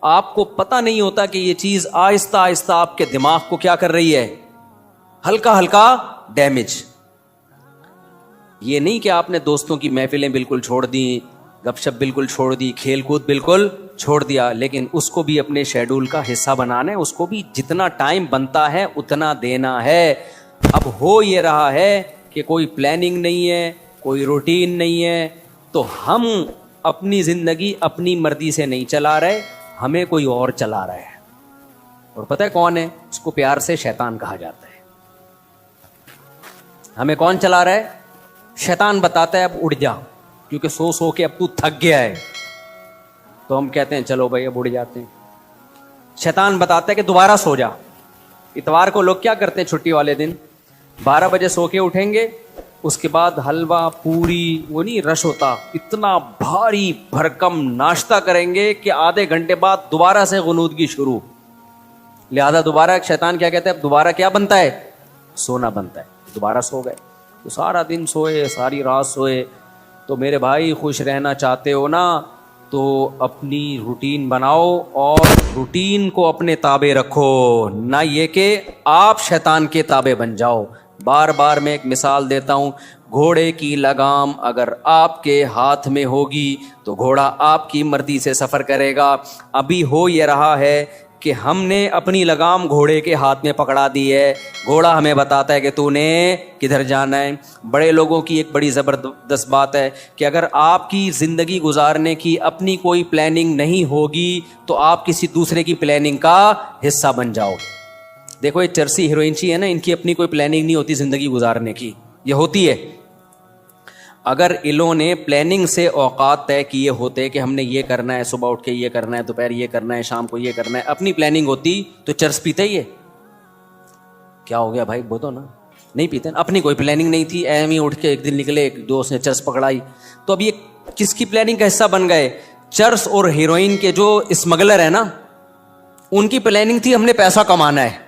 آپ کو پتہ نہیں ہوتا کہ یہ چیز آہستہ آہستہ آپ کے دماغ کو کیا کر رہی ہے, ہلکا ہلکا ڈیمیج. یہ نہیں کہ آپ نے دوستوں کی محفلیں بالکل چھوڑ دی, گپ شپ بالکل چھوڑ دی, کھیل کود بالکل چھوڑ دیا, لیکن اس کو بھی اپنے شیڈول کا حصہ بنانا ہے, اس کو بھی جتنا ٹائم بنتا ہے اتنا دینا ہے. اب ہو یہ رہا ہے کہ کوئی پلاننگ نہیں ہے, کوئی روٹین نہیں ہے, تو ہم اپنی زندگی اپنی مرضی سے نہیں چلا رہے, ہمیں کوئی اور چلا رہا ہے. اور پتہ ہے کون ہے؟ اس کو پیار سے شیطان کہا جاتا ہے. ہمیں کون چلا رہا ہے؟ شیطان بتاتا ہے اب اڑ جا, کیونکہ سو سو کے اب تو تھک گیا ہے. تو ہم کہتے ہیں چلو بھائی اب اڑ جاتے ہیں. شیطان بتاتا ہے کہ دوبارہ سو جا. اتوار کو لوگ کیا کرتے ہیں چھٹی والے دن؟ 12 بجے سو کے اٹھیں گے, اس کے بعد حلوہ پوری وہ نہیں رش ہوتا, اتنا بھاری بھرکم ناشتہ کریں گے کہ آدھے گھنٹے بعد دوبارہ سے غنودگی شروع. لہذا دوبارہ شیطان کیا کہتا ہے؟ اب دوبارہ کیا بنتا ہے؟ سونا بنتا ہے. دوبارہ سو گئے تو سارا دن سوئے, ساری رات سوئے. تو میرے بھائی خوش رہنا چاہتے ہو نا, تو اپنی روٹین بناؤ اور روٹین کو اپنے تابع رکھو, نہ یہ کہ آپ شیطان کے تابع بن جاؤ. بار بار میں ایک مثال دیتا ہوں, گھوڑے کی لگام اگر آپ کے ہاتھ میں ہوگی تو گھوڑا آپ کی مرضی سے سفر کرے گا. ابھی ہو یہ رہا ہے کہ ہم نے اپنی لگام گھوڑے کے ہاتھ میں پکڑا دی ہے, گھوڑا ہمیں بتاتا ہے کہ تو نے کدھر جانا ہے. بڑے لوگوں کی ایک بڑی زبردست بات ہے کہ اگر آپ کی زندگی گزارنے کی اپنی کوئی پلاننگ نہیں ہوگی تو آپ کسی دوسرے کی پلاننگ کا حصہ بن جاؤ. دیکھو یہ چرسی ہیروئنچی ہے نا, ان کی اپنی کوئی پلاننگ نہیں ہوتی زندگی گزارنے کی, یہ ہوتی ہے. اگر انہوں نے پلاننگ سے اوقات طے کیے ہوتے کہ ہم نے یہ کرنا ہے, صبح اٹھ کے یہ کرنا ہے, دوپہر یہ کرنا ہے, شام کو یہ کرنا ہے, اپنی پلاننگ ہوتی تو چرس پیتے ہی ہے. کیا ہو گیا بھائی بولو نا, نہیں پیتے نا. اپنی کوئی پلاننگ نہیں تھی, ایم ہی اٹھ کے ایک دن نکلے, ایک دوست نے چرس پکڑائی. تو اب یہ کس کی پلاننگ کا حصہ بن گئے؟ چرس اور ہیروئن کے جو اسمگلر ہیں نا, ان کی پلاننگ تھی ہم نے پیسہ کمانا ہے,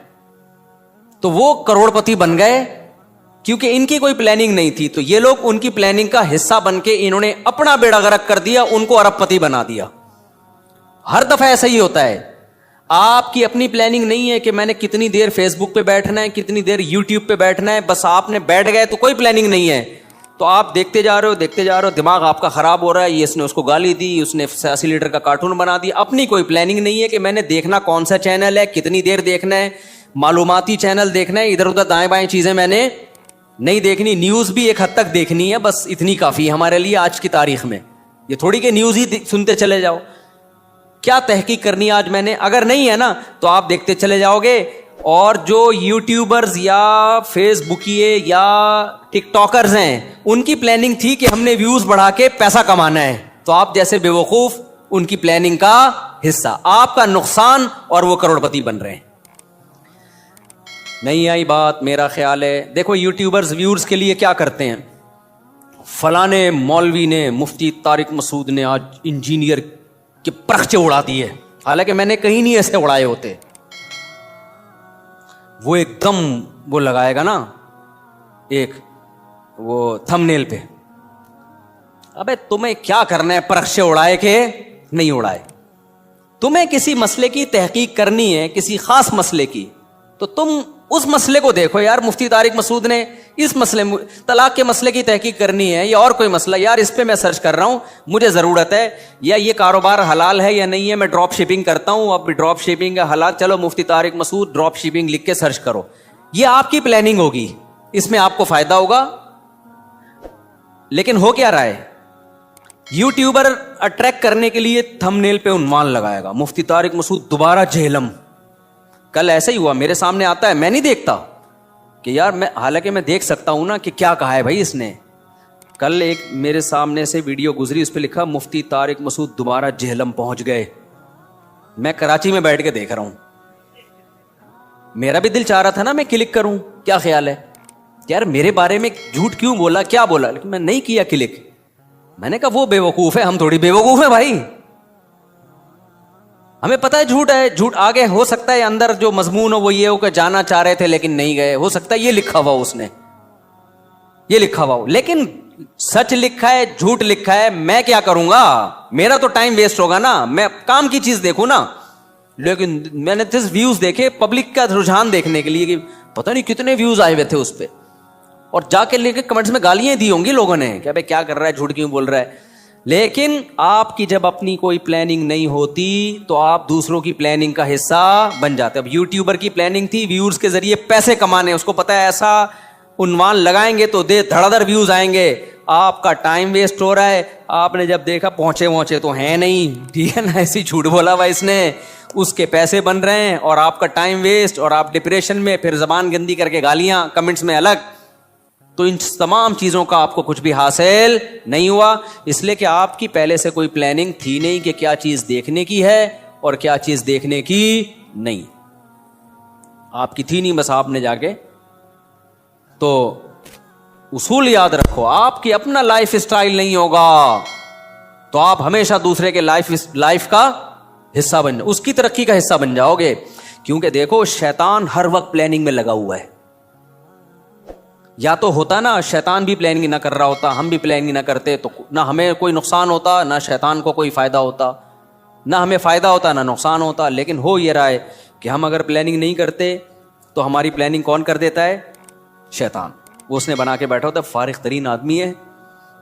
تو وہ کروڑ پتی بن گئے کیونکہ ان کی کوئی پلاننگ نہیں تھی. تو یہ لوگ ان کی پلاننگ کا حصہ بن کے انہوں نے اپنا بیڑا غرق کر دیا, ان کو ارب پتی بنا دیا. ہر دفعہ ایسا ہی ہوتا ہے. آپ کی اپنی پلاننگ نہیں ہے کہ میں نے کتنی دیر فیس بک پہ بیٹھنا ہے, کتنی دیر یوٹیوب پہ بیٹھنا ہے, بس آپ نے بیٹھ گئے تو کوئی پلاننگ نہیں ہے. تو آپ دیکھتے جا رہے ہو, دماغ آپ کا خراب ہو رہا ہے. یہ اس نے اس کو گالی دی, اس نے 80 لیٹر کا کارٹون بنا دیا. اپنی کوئی پلاننگ نہیں ہے کہ میں نے دیکھنا کون سا چینل ہے, کتنی دیر دیکھنا ہے, معلوماتی چینل دیکھنا ہے, ادھر ادھر دائیں بائیں چیزیں میں نے نہیں دیکھنی. نیوز بھی ایک حد تک دیکھنی ہے, بس اتنی کافی ہے ہمارے لیے آج کی تاریخ میں. یہ تھوڑی کہ نیوز ہی سنتے چلے جاؤ. کیا تحقیق کرنی آج میں نے؟ اگر نہیں ہے نا تو آپ دیکھتے چلے جاؤ گے. اور جو یوٹیوبرز یا فیس بکیے یا ٹک ٹاکرز ہیں, ان کی پلاننگ تھی کہ ہم نے ویوز بڑھا کے پیسہ کمانا ہے, تو آپ جیسے بے وقوف ان کی پلاننگ کا حصہ, آپ کا نقصان, اور وہ کروڑ پتی بن رہے ہیں. نہیں آئی بات؟ میرا خیال ہے دیکھو یوٹیوبرز ویورز کے لیے کیا کرتے ہیں. فلانے مولوی نے, مفتی طارق مسعود نے آج انجینئر کے پرخچے اڑا دیے, حالانکہ میں نے کہیں نہیں ایسے اڑائے ہوتے. وہ ایک دم وہ لگائے گا نا ایک وہ تھمبنیل پہ, ابے تمہیں کیا کرنا ہے پرخچے اڑائے کہ نہیں اڑائے؟ تمہیں کسی مسئلے کی تحقیق کرنی ہے, کسی خاص مسئلے کی, تو تم اس مسئلے کو دیکھو. یار مفتی طارق مسعود نے اس مسئلے, طلاق کے مسئلے کی تحقیق کرنی ہے یا اور کوئی مسئلہ, یار اس پہ میں سرچ کر رہا ہوں, مجھے ضرورت ہے, یا یہ کاروبار حلال ہے یا نہیں ہے, میں ڈراپ شپنگ کرتا ہوں, اب ڈراپ شپنگ ہے حلال, چلو مفتی طارق مسعود ڈراپ شپنگ لکھ کے سرچ کرو. یہ آپ کی پلاننگ ہوگی, اس میں آپ کو فائدہ ہوگا. لیکن ہو کیا رہا ہے؟ یوٹیوبر اٹریکٹ کرنے کے لیے تھمبنیل پہ عنوان لگائے گا, مفتی طارق مسعود دوبارہ جہلم. کل ایسا ہی ہوا, میرے سامنے آتا ہے, میں نہیں دیکھتا کہ یار میں, حالانکہ میں دیکھ سکتا ہوں نا کہ کیا کہا ہے بھائی اس نے. کل ایک میرے سامنے سے ویڈیو گزری, اس پہ لکھا مفتی طارق مسعود دوبارہ جہلم پہنچ گئے. میں کراچی میں بیٹھ کے دیکھ رہا ہوں, میرا بھی دل چاہ رہا تھا نا میں کلک کروں. کیا خیال ہے یار میرے بارے میں جھوٹ کیوں بولا, کیا بولا, لیکن میں نہیں کیا کلک. میں نے کہا وہ بے وقوف ہے, ہم تھوڑی بے وقوف ہیں بھائی, ہمیں پتہ ہے جھوٹ ہے. جھوٹ آگے ہو سکتا ہے اندر جو مضمون ہو وہ یہ ہو کہ جانا چاہ رہے تھے لیکن نہیں گئے, ہو سکتا ہے یہ لکھا ہوا اس نے, یہ لکھا ہوا ہو, لیکن سچ لکھا ہے جھوٹ لکھا ہے, میں کیا کروں گا؟ میرا تو ٹائم ویسٹ ہوگا نا, میں کام کی چیز دیکھوں نا. لیکن میں نے ویوز دیکھے پبلک کا رجحان دیکھنے کے لیے کہ پتہ نہیں کتنے ویوز آئے ہوئے تھے اس پہ, اور جا کے لے کے کمنٹس میں گالیاں دی ہوں گی لوگوں نے کہ بھائی کیا کر رہا ہے, جھوٹ کیوں بول رہا ہے. لیکن آپ کی جب اپنی کوئی پلاننگ نہیں ہوتی تو آپ دوسروں کی پلاننگ کا حصہ بن جاتے. اب یوٹیوبر کی پلاننگ تھی ویورز کے ذریعے پیسے کمانے, اس کو پتا ہے ایسا عنوان لگائیں گے تو دھڑا دھڑ ویوز آئیں گے, آپ کا ٹائم ویسٹ ہو رہا ہے. آپ نے جب دیکھا پہنچے تو ہیں نہیں, ٹھیک ہے نا, ایسی جھوٹ بولا ہوا اس نے, اس کے پیسے بن رہے ہیں اور آپ کا ٹائم ویسٹ, اور آپ ڈپریشن میں, پھر زبان گندی کر کے گالیاں کمنٹس میں الگ. تو ان تمام چیزوں کا آپ کو کچھ بھی حاصل نہیں ہوا, اس لیے کہ آپ کی پہلے سے کوئی پلاننگ تھی نہیں کہ کیا چیز دیکھنے کی ہے اور کیا چیز دیکھنے کی نہیں. آپ کی تھی نہیں, بس آپ نے جا کے. تو اصول یاد رکھو, آپ کی اپنا لائف اسٹائل نہیں ہوگا تو آپ ہمیشہ دوسرے کے لائف کا حصہ بن جاؤ, اس کی ترقی کا حصہ بن جاؤ گے. کیونکہ دیکھو شیطان ہر وقت پلاننگ میں لگا ہوا ہے. یا تو ہوتا نا شیطان بھی پلاننگ نہ کر رہا ہوتا, ہم بھی پلاننگ نہ کرتے, تو نہ ہمیں کوئی نقصان ہوتا نہ شیطان کو کوئی فائدہ ہوتا, نہ ہمیں فائدہ ہوتا نہ نقصان ہوتا. لیکن ہو یہ رہا ہے کہ ہم اگر پلاننگ نہیں کرتے تو ہماری پلاننگ کون کر دیتا ہے؟ شیطان. وہ اس نے بنا کے بیٹھا ہوتا ہے, فارغ ترین آدمی ہے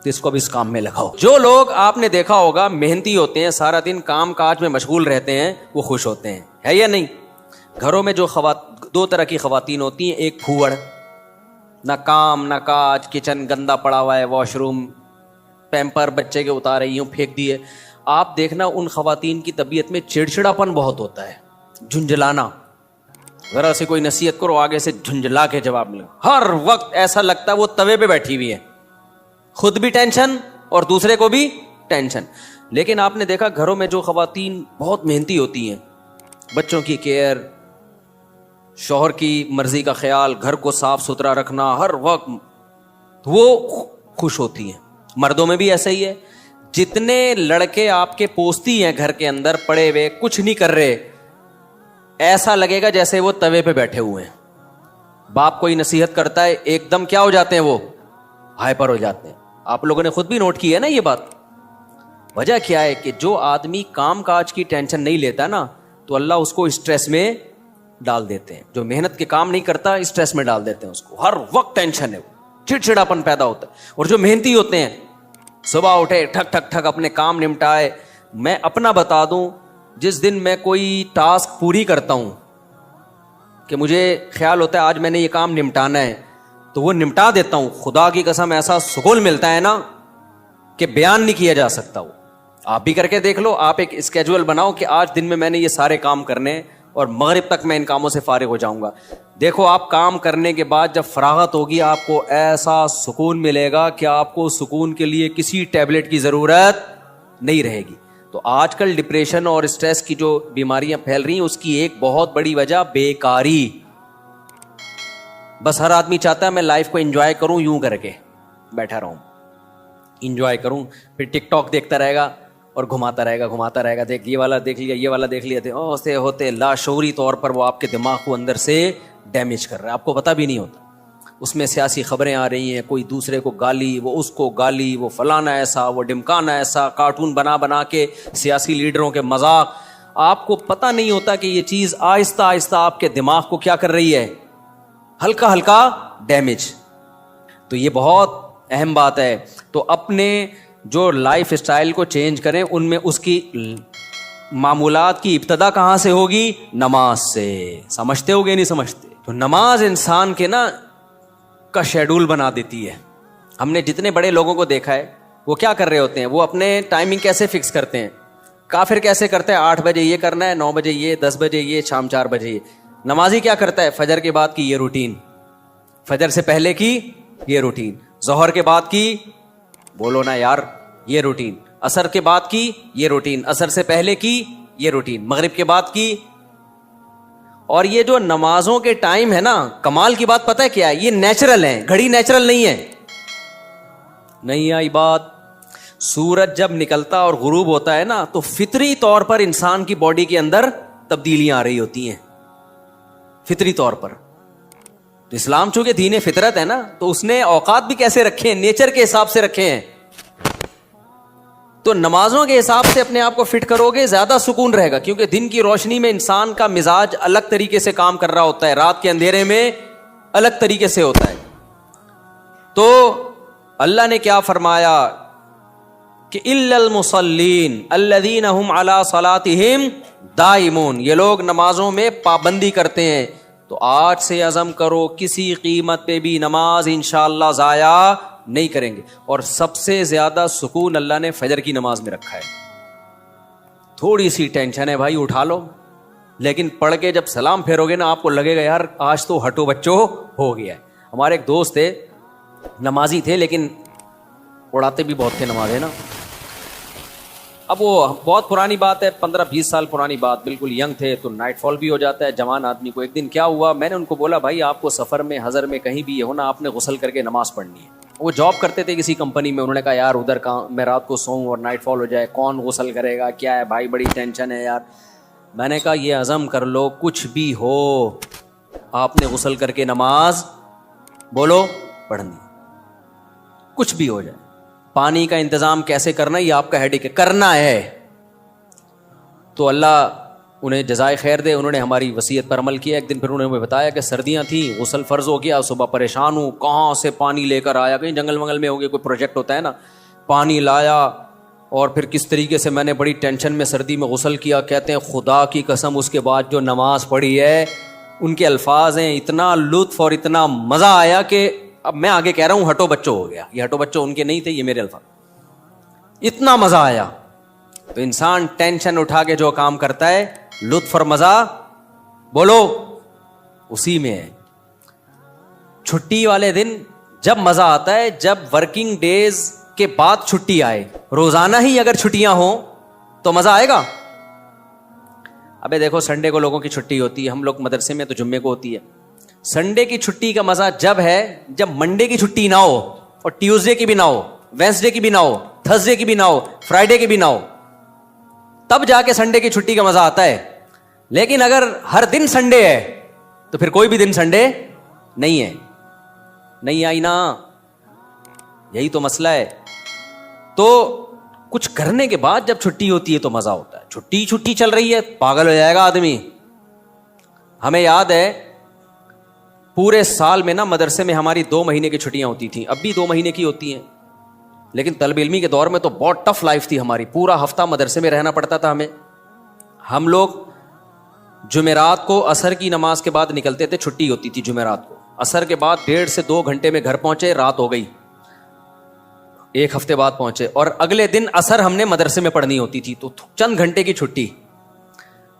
تو اس کو بھی اس کام میں لگاؤ. جو لوگ آپ نے دیکھا ہوگا محنتی ہوتے ہیں, سارا دن کام کاج میں مشغول رہتے ہیں, وہ خوش ہوتے ہیں, ہے یا نہیں؟ گھروں میں جو دو طرح کی خواتین ہوتی ہیں, ایک پھوڑ, نہ کام نہ کاج, کچن گندا پڑا ہوا ہے, واش روم, پیمپر بچے کے اتارے یوں پھینک دیے. آپ دیکھنا ان خواتین کی طبیعت میں چڑچڑاپن بہت ہوتا ہے, جھنجھلانا. ذرا سے کوئی نصیحت کرو آگے سے جھنجھلا کے جواب ملے, ہر وقت ایسا لگتا ہے وہ توے پہ بیٹھی ہوئی ہے, خود بھی ٹینشن اور دوسرے کو بھی ٹینشن. لیکن آپ نے دیکھا گھروں میں جو خواتین بہت محنتی ہوتی ہیں, بچوں کی کیئر, شوہر کی مرضی کا خیال, گھر کو صاف ستھرا رکھنا ہر وقت, وہ خوش ہوتی ہیں. مردوں میں بھی ایسا ہی ہے. جتنے لڑکے آپ کے پوستی ہیں گھر کے اندر پڑے ہوئے کچھ نہیں کر رہے, ایسا لگے گا جیسے وہ توے پہ بیٹھے ہوئے ہیں. باپ کوئی نصیحت کرتا ہے ایک دم کیا ہو جاتے ہیں, وہ ہائپر ہو جاتے ہیں. آپ لوگوں نے خود بھی نوٹ کی ہے نا یہ بات. وجہ کیا ہے کہ جو آدمی کام کاج کی ٹینشن نہیں لیتا نا تو اللہ اس کو اسٹریس میں ڈال دیتے ہیں. جو محنت کے کام نہیں کرتا اسٹریس میں ڈال دیتے ہیں اس کو, ہر وقت ٹینشن ہے, وہ چڑچڑاپن پیدا ہوتا ہے. اور جو محنتی ہوتے ہیں صبح اٹھے ٹھک ٹھک ٹھک اپنے کام نمٹائے. میں اپنا بتا دوں, جس دن میں کوئی ٹاسک پوری کرتا ہوں کہ مجھے خیال ہوتا ہے آج میں نے یہ کام نمٹانا ہے تو وہ نمٹا دیتا ہوں, خدا کی قسم ایسا سکون ملتا ہے نا کہ بیان نہیں کیا جا سکتا. وہ آپ بھی کر کے دیکھ لو, آپ ایک اسکیجول بناؤ کہ آج دن میں نے یہ سارے کام کرنے اور مغرب تک میں ان کاموں سے فارغ ہو جاؤں گا. دیکھو آپ کام کرنے کے بعد جب فراغت ہوگی آپ کو ایسا سکون ملے گا کہ آپ کو سکون کے لیے کسی ٹیبلٹ کی ضرورت نہیں رہے گی. تو آج کل ڈپریشن اور اسٹریس کی جو بیماریاں پھیل رہی ہیں اس کی ایک بہت بڑی وجہ بیکاری. بس ہر آدمی چاہتا ہے میں لائف کو انجوائے کروں, یوں کر کے بیٹھا رہوں, انجوائے کروں, پھر ٹک ٹاک دیکھتا رہے گا اور گھماتا رہے گا, دیکھ یہ والا دیکھ لیا, یہ والا دیکھ لیا, ایسے ہوتے لاشعوری طور پر وہ آپ کے دماغ کو اندر سے ڈیمیج کر رہا ہے, آپ کو پتہ بھی نہیں ہوتا. اس میں سیاسی خبریں آ رہی ہیں, کوئی دوسرے کو گالی, وہ اس کو گالی, وہ فلانا ایسا, وہ ڈمکانا ایسا, کارٹون بنا کے سیاسی لیڈروں کے مذاق. آپ کو پتہ نہیں ہوتا کہ یہ چیز آہستہ آہستہ آپ کے دماغ کو کیا کر رہی ہے, ہلکا ہلکا ڈیمیج. تو یہ بہت اہم بات ہے. تو اپنے جو لائف اسٹائل کو چینج کریں, ان میں اس کی معمولات کی ابتدا کہاں سے ہوگی؟ نماز سے. سمجھتے ہوگے نہیں سمجھتے؟ تو نماز انسان کے نا کا شیڈول بنا دیتی ہے. ہم نے جتنے بڑے لوگوں کو دیکھا ہے وہ کیا کر رہے ہوتے ہیں, وہ اپنے ٹائمنگ کیسے فکس کرتے ہیں. کافر کیسے کرتے ہیں, 8 بجے یہ کرنا ہے, 9 بجے یہ, 10 بجے یہ, شام 4 بجے یہ. نمازی کیا کرتا ہے, فجر کے بعد کی یہ روٹین, فجر سے پہلے کی یہ روٹین, ظہر کے بعد کی, بولو نا یار, یہ روٹین, عصر کے بعد کی یہ روٹین, عصر سے پہلے کی یہ روٹین, مغرب کے بعد کی. اور یہ جو نمازوں کے ٹائم ہے نا, کمال کی بات پتہ ہے کیا ہے, یہ نیچرل ہے, گھڑی نیچرل نہیں ہے. نہیں آئی بات. سورج جب نکلتا اور غروب ہوتا ہے نا تو فطری طور پر انسان کی باڈی کے اندر تبدیلیاں آ رہی ہوتی ہیں, فطری طور پر. تو اسلام چونکہ دین فطرت ہے نا, تو اس نے اوقات بھی کیسے رکھے ہیں, نیچر کے حساب سے رکھے ہیں. تو نمازوں کے حساب سے اپنے آپ کو فٹ کرو گے زیادہ سکون رہے گا, کیونکہ دن کی روشنی میں انسان کا مزاج الگ طریقے سے کام کر رہا ہوتا ہے, رات کے اندھیرے میں الگ طریقے سے ہوتا ہے. تو اللہ نے کیا فرمایا کہ الا المصلین الذین هم علی صلاتہم دائمون, یہ لوگ نمازوں میں پابندی کرتے ہیں. تو آج سے عزم کرو کسی قیمت پہ بھی نماز انشاءاللہ ضائع نہیں کریں گے. اور سب سے زیادہ سکون اللہ نے فجر کی نماز میں رکھا ہے. تھوڑی سی ٹینشن ہے بھائی, اٹھا لو, لیکن پڑھ کے جب سلام پھیرو گے نا آپ کو لگے گا یار آج تو ہٹو بچو ہو گیا ہے. ہمارے ایک دوست تھے, نمازی تھے لیکن اڑاتے بھی بہت تھے نماز, ہے نا. اب وہ بہت پرانی بات ہے, 15-20 سال پرانی بات, بالکل ینگ تھے, تو نائٹ فال بھی ہو جاتا ہے جوان آدمی کو. ایک دن کیا ہوا, میں نے ان کو بولا بھائی آپ کو سفر میں حضر میں کہیں بھی یہ ہونا, آپ نے غسل کر کے نماز پڑھنی ہے. وہ جاب کرتے تھے کسی کمپنی میں, انہوں نے کہا یار ادھر کہاں میں رات کو سوؤں اور نائٹ فال ہو جائے, کون غسل کرے گا, کیا ہے بھائی بڑی ٹینشن ہے یار. میں نے کہا یہ عزم کر لو کچھ بھی ہو آپ نے غسل کر کے نماز بولو پڑھنی, کچھ بھی ہو جائے. پانی کا انتظام کیسے کرنا یہ آپ کا ہیڈک ہے, کرنا ہے. تو اللہ انہیں جزائے خیر دے, انہوں نے ہماری وصیت پر عمل کیا. ایک دن پھر انہوں نے ہمیں بتایا کہ سردیاں تھیں, غسل فرض ہو گیا, صبح پریشان ہوں کہاں سے پانی لے کر آیا, کہیں جنگل منگل میں ہو گیا, کوئی پروجیکٹ ہوتا ہے نا, پانی لایا اور پھر کس طریقے سے میں نے بڑی ٹینشن میں سردی میں غسل کیا. کہتے ہیں خدا کی قسم اس کے بعد جو نماز پڑھی ہے, ان کے الفاظ ہیں, اتنا لطف اور اتنا مزہ آیا کہ اب میں آگے کہہ رہا ہوں ہٹو بچوں ہو گیا. یہ ہٹو بچوں ان کے نہیں تھے, یہ میرے الفاظ. اتنا مزہ آیا. تو انسان ٹینشن اٹھا کے جو کام کرتا ہے لطف اور مزہ بولو اسی میں ہے. چھٹی والے دن جب مزہ آتا ہے جب ورکنگ ڈیز کے بعد چھٹی آئے. روزانہ ہی اگر چھٹیاں ہوں تو مزہ آئے گا. ابے دیکھو سنڈے کو لوگوں کی چھٹی ہوتی ہے, ہم لوگ مدرسے میں تو جمعے کو ہوتی ہے. سنڈے کی چھٹی کا مزہ جب ہے جب منڈے کی چھٹی نہ ہو, اور ٹیوزڈے کی بھی نہ ہو, وینسڈے کی بھی نہ ہو, تھرسڈے کی بھی نہ ہو, فرائیڈے کی بھی نہ ہو, تب جا کے سنڈے کی چھٹی کا مزہ آتا ہے. لیکن اگر ہر دن سنڈے ہے تو پھر کوئی بھی دن سنڈے نہیں ہے. نہیں آئی نا, یہی تو مسئلہ ہے. تو کچھ کرنے کے بعد جب چھٹی ہوتی ہے تو مزہ ہوتا ہے. چھٹی چل رہی ہے پاگل ہو جائے گا آدمی. ہمیں یاد ہے پورے سال میں نا مدرسے میں ہماری 2 مہینے کی چھٹیاں ہوتی تھیں, اب بھی 2 مہینے کی ہوتی ہیں, لیکن طالب علمی کے دور میں تو بہت ٹف لائف تھی ہماری. پورا ہفتہ مدرسے میں رہنا پڑتا تھا ہمیں. ہم لوگ جمعرات کو عصر کی نماز کے بعد نکلتے تھے, چھٹی ہوتی تھی جمعرات کو, عصر کے بعد 1.5 سے 2 گھنٹے میں گھر پہنچے, رات ہو گئی, 1 ہفتے بعد پہنچے, اور اگلے دن عصر ہم نے مدرسے میں پڑھنی ہوتی تھی, تو چند گھنٹے کی چھٹی.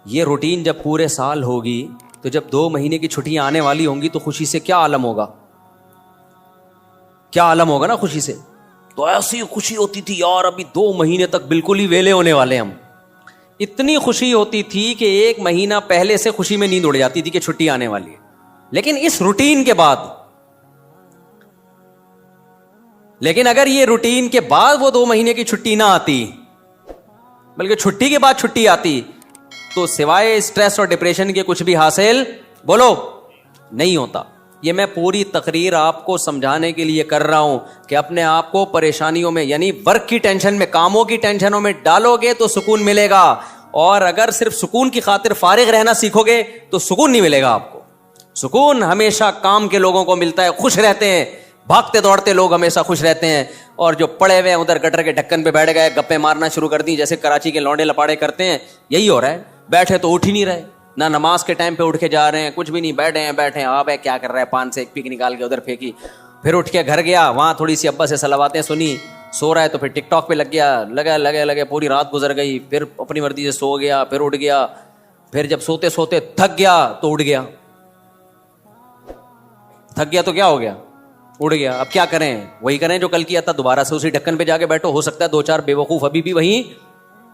یہ روٹین جب پورے سال ہوگی تو جب 2 مہینے کی چھٹیاں آنے والی ہوں گی تو خوشی سے کیا عالم ہوگا, کیا عالم ہوگا نا خوشی سے. تو ایسی خوشی ہوتی تھی یار ابھی 2 مہینے تک بالکل ہی ویلے ہونے والے ہم. اتنی خوشی ہوتی تھی کہ 1 مہینہ پہلے سے خوشی میں نیند اڑ جاتی تھی کہ چھٹی آنے والی ہے. لیکن اس روٹین کے بعد, لیکن اگر یہ روٹین کے بعد وہ 2 مہینے کی چھٹی نہ آتی بلکہ چھٹی کے بعد چھٹی آتی تو سوائے اسٹریس اور ڈپریشن کے کچھ بھی حاصل بولو نہیں ہوتا. یہ میں پوری تقریر آپ کو سمجھانے کے لیے کر رہا ہوں کہ اپنے آپ کو پریشانیوں میں یعنی ورک کی ٹینشن میں, کاموں کی ٹینشنوں میں ڈالو گے تو سکون ملے گا, اور اگر صرف سکون کی خاطر فارغ رہنا سیکھو گے تو سکون نہیں ملے گا آپ کو. سکون ہمیشہ کام کے لوگوں کو ملتا ہے, خوش رہتے ہیں, بھاگتے دوڑتے لوگ ہمیشہ خوش رہتے ہیں. اور جو پڑے ہوئے ہیں ادھر گٹر کے ڈھکن پہ بیٹھ گئے, گپے مارنا شروع کر دی جیسے کراچی کے لونڈے لپاڑے کرتے ہیں, یہی ہو رہا ہے. بیٹھے تو اٹھ ہی نہیں رہے, نہ نماز کے ٹائم پہ اٹھ کے جا رہے ہیں, کچھ بھی نہیں, بیٹھے ہیں. آپ کیا کر رہے ہیں, پان سے ایک پیک نکال کے ادھر پھینکی, پھر اٹھ کے گھر گیا, وہاں تھوڑی سی ابا سے صلواتیں سنی, سو رہا ہے تو پھر ٹک ٹاک پہ لگ گیا, لگے پوری رات گزر گئی, پھر اپنی مرضی سے سو گیا, پھر اٹھ گیا, پھر جب سوتے سوتے تھک گیا تو اٹھ گیا. تھک گیا تو کیا ہو گیا, اڑ گیا. اب کیا کریں, وہی کریں جو کل کیا تھا, دوبارہ سے اسی ڈھکن پہ جا کے بیٹھو. ہو سکتا ہے 2-4 بے وقوف ابھی بھی وہیں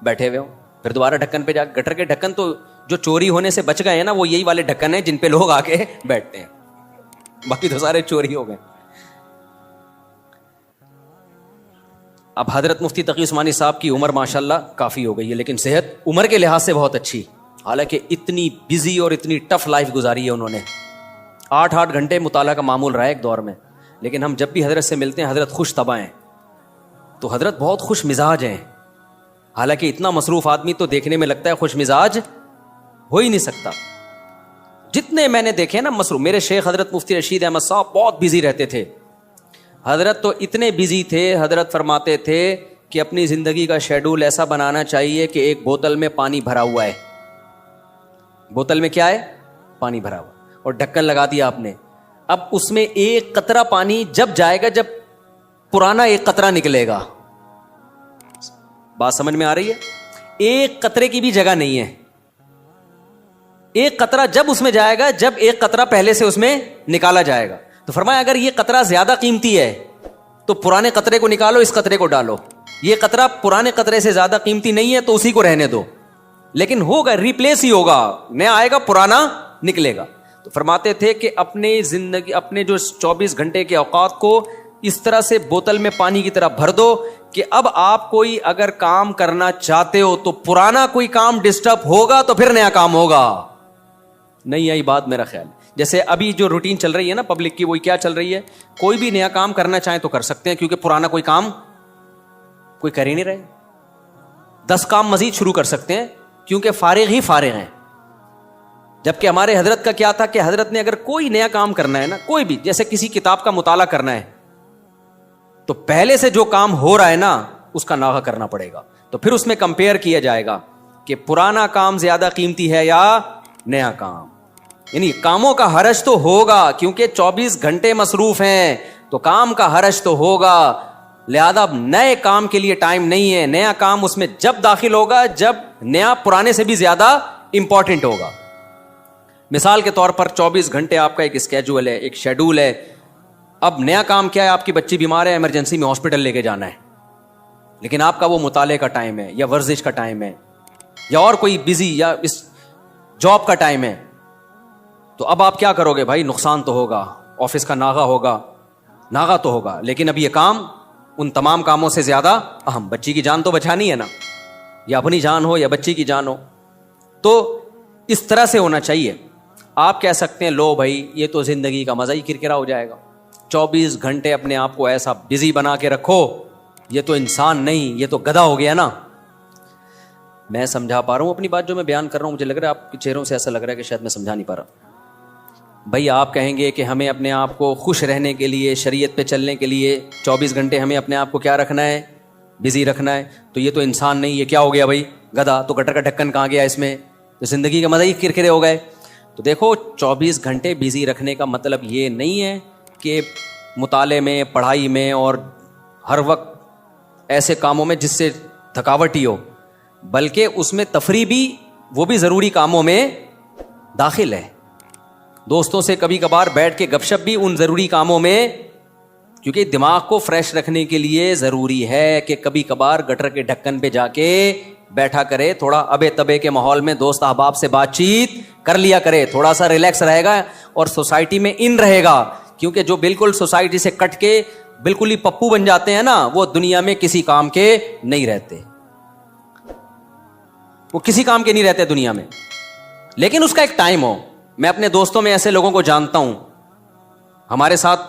بیٹھے ہوئے ہوں, پھر دوبارہ ڈھکن پہ جا. گٹر کے ڈھکن تو جو چوری ہونے سے بچ گئے ہیں نا, وہ یہی والے ڈھکن ہیں جن پہ لوگ آ کے بیٹھتے ہیں, باقی تو سارے چوری ہو گئے. اب حضرت مفتی تقی عثمانی صاحب کی عمر ماشاءاللہ کافی ہو گئی ہے, لیکن صحت عمر کے لحاظ سے بہت اچھی, حالانکہ اتنی بزی اور اتنی ٹف لائف گزاری ہے انہوں نے. 8 گھنٹے مطالعہ کا معمول رہا ہے ایک دور میں, لیکن ہم جب بھی حضرت سے ملتے ہیں حضرت خوش طبع ہیں. تو حضرت بہت خوش مزاج ہیں, حالانکہ اتنا مصروف آدمی تو دیکھنے میں لگتا ہے خوش مزاج ہو ہی نہیں سکتا. جتنے میں نے دیکھے نا مصروف, میرے شیخ حضرت مفتی رشید احمد صاحب بہت بزی رہتے تھے. حضرت تو اتنے بزی تھے, حضرت فرماتے تھے کہ اپنی زندگی کا شیڈول ایسا بنانا چاہیے کہ ایک بوتل میں پانی بھرا ہوا ہے, بوتل میں کیا ہے, پانی بھرا ہوا, اور ڈھکن لگا دیا آپ نے. اب اس میں ایک قطرہ پانی جب جائے گا جب پرانا ایک قطرہ نکلے گا. بات سمجھ میں آ رہی ہے؟ ایک قطرے کی بھی جگہ نہیں ہے. ایک قطرہ جب اس میں جائے گا جب ایک قطرہ پہلے سے اس میں نکالا جائے گا. تو فرمایا اگر یہ قطرہ زیادہ قیمتی ہے تو پرانے قطرے کو نکالو, اس قطرے کو ڈالو. یہ قطرہ پرانے قطرے سے زیادہ قیمتی نہیں ہے تو اسی کو رہنے دو, لیکن ہوگا, ریپلیس ہی ہوگا, نیا آئے گا, پرانا نکلے گا. تو فرماتے تھے کہ اپنے زندگی, اپنے جو 24 گھنٹے کے اوقات کو اس طرح سے بوتل میں پانی کی طرح بھر دو کہ اب آپ کوئی اگر کام کرنا چاہتے ہو تو پرانا کوئی کام ڈسٹرب ہوگا تو پھر نیا کام ہوگا. نہیں آئی بات میرا خیال. جیسے ابھی جو روٹین چل رہی ہے نا پبلک کی, وہی کیا چل رہی ہے, کوئی بھی نیا کام کرنا چاہیں تو کر سکتے ہیں کیونکہ پرانا کوئی کام کوئی کر ہی نہیں رہے. 10 کام مزید شروع کر سکتے ہیں کیونکہ فارغ ہی فارغ ہیں. جبکہ ہمارے حضرت کا کیا تھا کہ حضرت نے اگر کوئی نیا کام کرنا ہے نا, کوئی بھی, جیسے کسی کتاب کا مطالعہ کرنا ہے تو پہلے سے جو کام ہو رہا ہے نا اس کا ناغہ کرنا پڑے گا. تو پھر اس میں کمپیئر کیا جائے گا کہ پرانا کام زیادہ قیمتی ہے یا نیا کام. یعنی کاموں کا حرج تو ہوگا کیونکہ 24 گھنٹے مصروف ہیں تو کام کا حرج تو ہوگا, لہذا نئے کام کے لیے ٹائم نہیں ہے. نیا کام اس میں جب داخل ہوگا جب نیا پرانے سے بھی زیادہ امپورٹنٹ ہوگا. مثال کے طور پر 24 گھنٹے آپ کا ایک اسکیجول ہے, ایک شیڈول ہے. اب نیا کام کیا ہے, آپ کی بچی بیمار ہے, ایمرجنسی میں ہاسپٹل لے کے جانا ہے, لیکن آپ کا وہ مطالعے کا ٹائم ہے یا ورزش کا ٹائم ہے یا اور کوئی بزی یا اس جاب کا ٹائم ہے. تو اب آپ کیا کرو گے بھائی, نقصان تو ہوگا, آفس کا ناغہ ہوگا, ناغہ تو ہوگا, لیکن اب یہ کام ان تمام کاموں سے زیادہ اہم. بچی کی جان تو بچانی ہے نا, یا اپنی جان ہو یا بچی کی جان ہو. تو اس طرح سے ہونا چاہیے. آپ کہہ سکتے ہیں لو بھائی یہ تو زندگی کا مزہ ہی کرکرا ہو جائے گا, 24 گھنٹے اپنے آپ کو ایسا بزی بنا کے رکھو, یہ تو انسان نہیں, یہ تو گدھا ہو گیا نا. میں سمجھا پا رہا ہوں اپنی بات جو میں بیان کر رہا ہوں؟ مجھے لگ رہا ہے آپ کے چہروں سے ایسا لگ رہا ہے کہ شاید میں سمجھا نہیں پا رہا. بھائی آپ کہیں گے کہ ہمیں اپنے آپ کو خوش رہنے کے لیے, شریعت پہ چلنے کے لیے 24 گھنٹے ہمیں اپنے آپ کو کیا رکھنا ہے, بزی رکھنا ہے. تو یہ تو انسان نہیں, یہ کیا ہو گیا بھائی, گدھا. تو گٹر کا ڈھکن کہاں گیا اس میں, تو زندگی کا مزہ ہی کرکرے ہو گئے. تو دیکھو 24 گھنٹے بزی رکھنے کا مطلب یہ نہیں ہے کہ مطالعے میں, پڑھائی میں اور ہر وقت ایسے کاموں میں جس سے تھکاوٹ ہی ہو, بلکہ اس میں تفریح بھی, وہ بھی ضروری کاموں میں داخل ہے. دوستوں سے کبھی کبھار بیٹھ کے گپ شپ بھی ان ضروری کاموں میں, کیونکہ دماغ کو فریش رکھنے کے لیے ضروری ہے کہ کبھی کبھار گٹر کے ڈھکن پہ جا کے بیٹھا کرے, تھوڑا ابے تبے کے ماحول میں دوست احباب سے بات چیت کر لیا کرے, تھوڑا سا ریلیکس رہے گا اور سوسائٹی میں ان رہے گا. کیونکہ جو بالکل سوسائٹی سے کٹ کے بالکل ہی پپو بن جاتے ہیں نا, وہ دنیا میں کسی کام کے نہیں رہتے, وہ کسی کام کے نہیں رہتے دنیا میں. لیکن اس کا ایک ٹائم ہو. میں اپنے دوستوں میں ایسے لوگوں کو جانتا ہوں, ہمارے ساتھ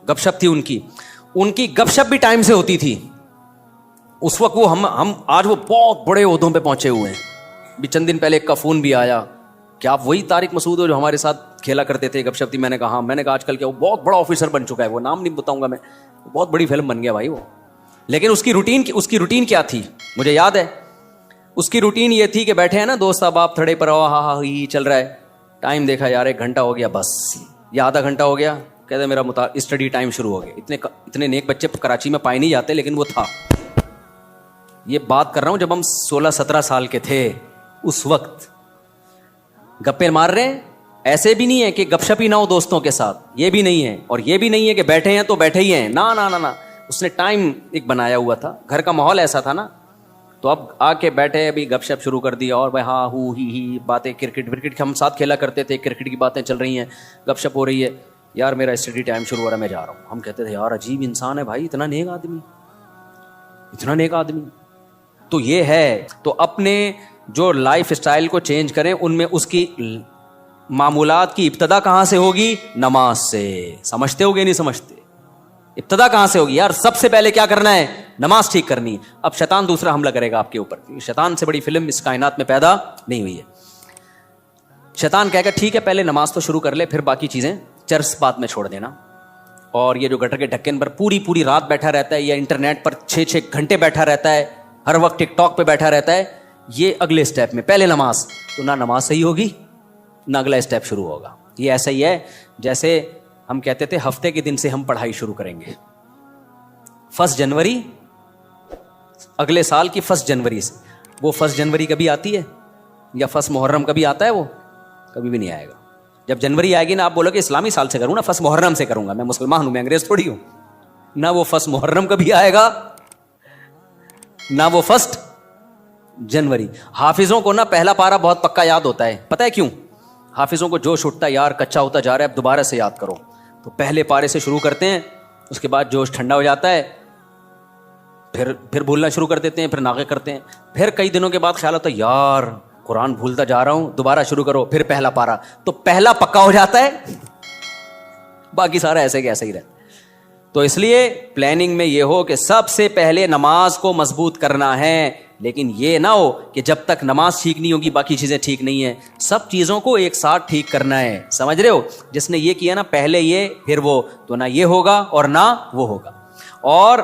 گپ شپ تھی ان کی گپ شپ بھی ٹائم سے ہوتی تھی. اس وقت وہ ہم آج وہ بہت بڑے عہدوں پہ پہنچے ہوئے ہیں. بھی چند دن پہلے ایک کا فون بھی آیا کہ آپ وہی طارق مسعود ہو جو ہمارے ساتھ کھیلا کرتے تھے, گپ شپ تھی. میں نے کہا ہاں. میں نے کہا آج کل کیا, وہ بہت بڑا آفیسر بن چکا ہے, وہ نام نہیں بتاؤں گا میں, بہت بڑی فلم بن گیا بھائی وہ. لیکن اس کی روٹین کیا تھی مجھے یاد ہے. اس کی روٹین یہ تھی کہ بیٹھے ہیں نا دوست اب آپ تھڑے پر, ہاں ہاں ہی چل رہا ہے. ٹائم دیکھا یار 1 گھنٹہ ہو گیا بس, یا آدھا گھنٹہ ہو گیا, کہتے میرا اسٹڈی ٹائم شروع ہو گیا. اتنے نیک بچے کراچی میں پائے نہیں جاتے, لیکن وہ تھا. یہ بات کر رہا ہوں جب ہم 16-17 سال کے تھے, اس وقت گپے مار رہے ہیں. ایسے بھی نہیں ہے کہ گپ شپ ہی نہ ہو دوستوں کے ساتھ, یہ بھی نہیں ہے. اور یہ بھی نہیں ہے کہ بیٹھے ہیں تو بیٹھے ہی ہیں, نہ نہ نہ. اس نے ٹائم ایک بنایا ہوا تھا, گھر کا ماحول ایسا تھا نا. تو اب آ کے بیٹھے, ابھی گپ شپ شروع کر دیا, اور بھائی ہاں ہو ہی باتیں, کرکٹ ہم ساتھ کھیلا کرتے تھے, کرکٹ کی باتیں چل رہی ہیں, گپ شپ ہو رہی ہے. یار میرا اسٹڈی ٹائم شروع ہو رہا ہے, میں جا رہا ہوں. ہم کہتے تھے یار عجیب انسان ہے بھائی, اتنا نیک آدمی. تو یہ ہے. تو اپنے جو لائف اسٹائل کو چینج کریں, ان میں اس کی معمولات کی ابتدا کہاں سے ہوگی, نماز سے. سمجھتے ہوگے نہیں سمجھتے؟ ابتدا کہاں سے ہوگی یار؟ سب سے پہلے کیا کرنا ہے؟ نماز ٹھیک کرنی ہے. اب شیطان دوسرا حملہ کرے گا آپ کے اوپر. شیطان سے بڑی فلم اس کائنات میں پیدا نہیں ہوئی ہے. شیطان کہے گا ٹھیک ہے پہلے نماز تو شروع کر لے, پھر باقی چیزیں چرس بات میں چھوڑ دینا. اور یہ جو گٹر کے ڈھکن پر پوری رات بیٹھا رہتا ہے, یا انٹرنیٹ پر 6 گھنٹے بیٹھا رہتا ہے, ہر وقت ٹک ٹاک پہ بیٹھا رہتا ہے, یہ اگلے اسٹیپ میں پہلے نماز, تو نہ نماز صحیح ہوگی نہ اگلا اسٹیپ شروع ہوگا. یہ ایسا ہی ہے جیسے ہم کہتے تھے ہفتے کے دن سے ہم پڑھائی شروع کریں گے, 1 جنوری اگلے سال کی 1 جنوری سے. وہ 1 جنوری کبھی آتی ہے یا 1 محرم کبھی آتا ہے؟ وہ کبھی بھی نہیں آئے گا. جب جنوری آئے گی نا, آپ بولو کہ اسلامی سال سے کروں نا, 1 محرم سے کروں گا, میں مسلمان ہوں, میں انگریز تھوڑی ہوں. نہ وہ 1 محرم کبھی آئے گا نہ وہ 1 جنوری. حافظوں کو نا پہلا پارا بہت پکا یاد ہوتا ہے, پتہ ہے کیوں؟ حافظوں کو جوش اٹھتا ہے یار کچا ہوتا جا رہا ہے, اب دوبارہ سے یاد کرو, تو پہلے پارے سے شروع کرتے ہیں, اس کے بعد جوش ٹھنڈا ہو جاتا ہے, پھر بھولنا شروع کر دیتے ہیں, پھر ناغے کرتے ہیں, پھر کئی دنوں کے بعد خیال ہوتا ہے یار قرآن بھولتا جا رہا ہوں, دوبارہ شروع کرو, پھر پہلا پارا, تو پہلا پکا ہو جاتا ہے, باقی سارا ایسے کہ ایسا ہی رہتا. تو اس لیے پلاننگ میں یہ ہو کہ سب سے پہلے نماز کو مضبوط کرنا ہے, لیکن یہ نہ ہو کہ جب تک نماز ٹھیک نہیں ہوگی باقی چیزیں ٹھیک نہیں ہیں. سب چیزوں کو ایک ساتھ ٹھیک کرنا ہے, سمجھ رہے ہو؟ جس نے یہ کیا نا پہلے یہ پھر وہ, تو نہ یہ ہوگا اور نہ وہ ہوگا. اور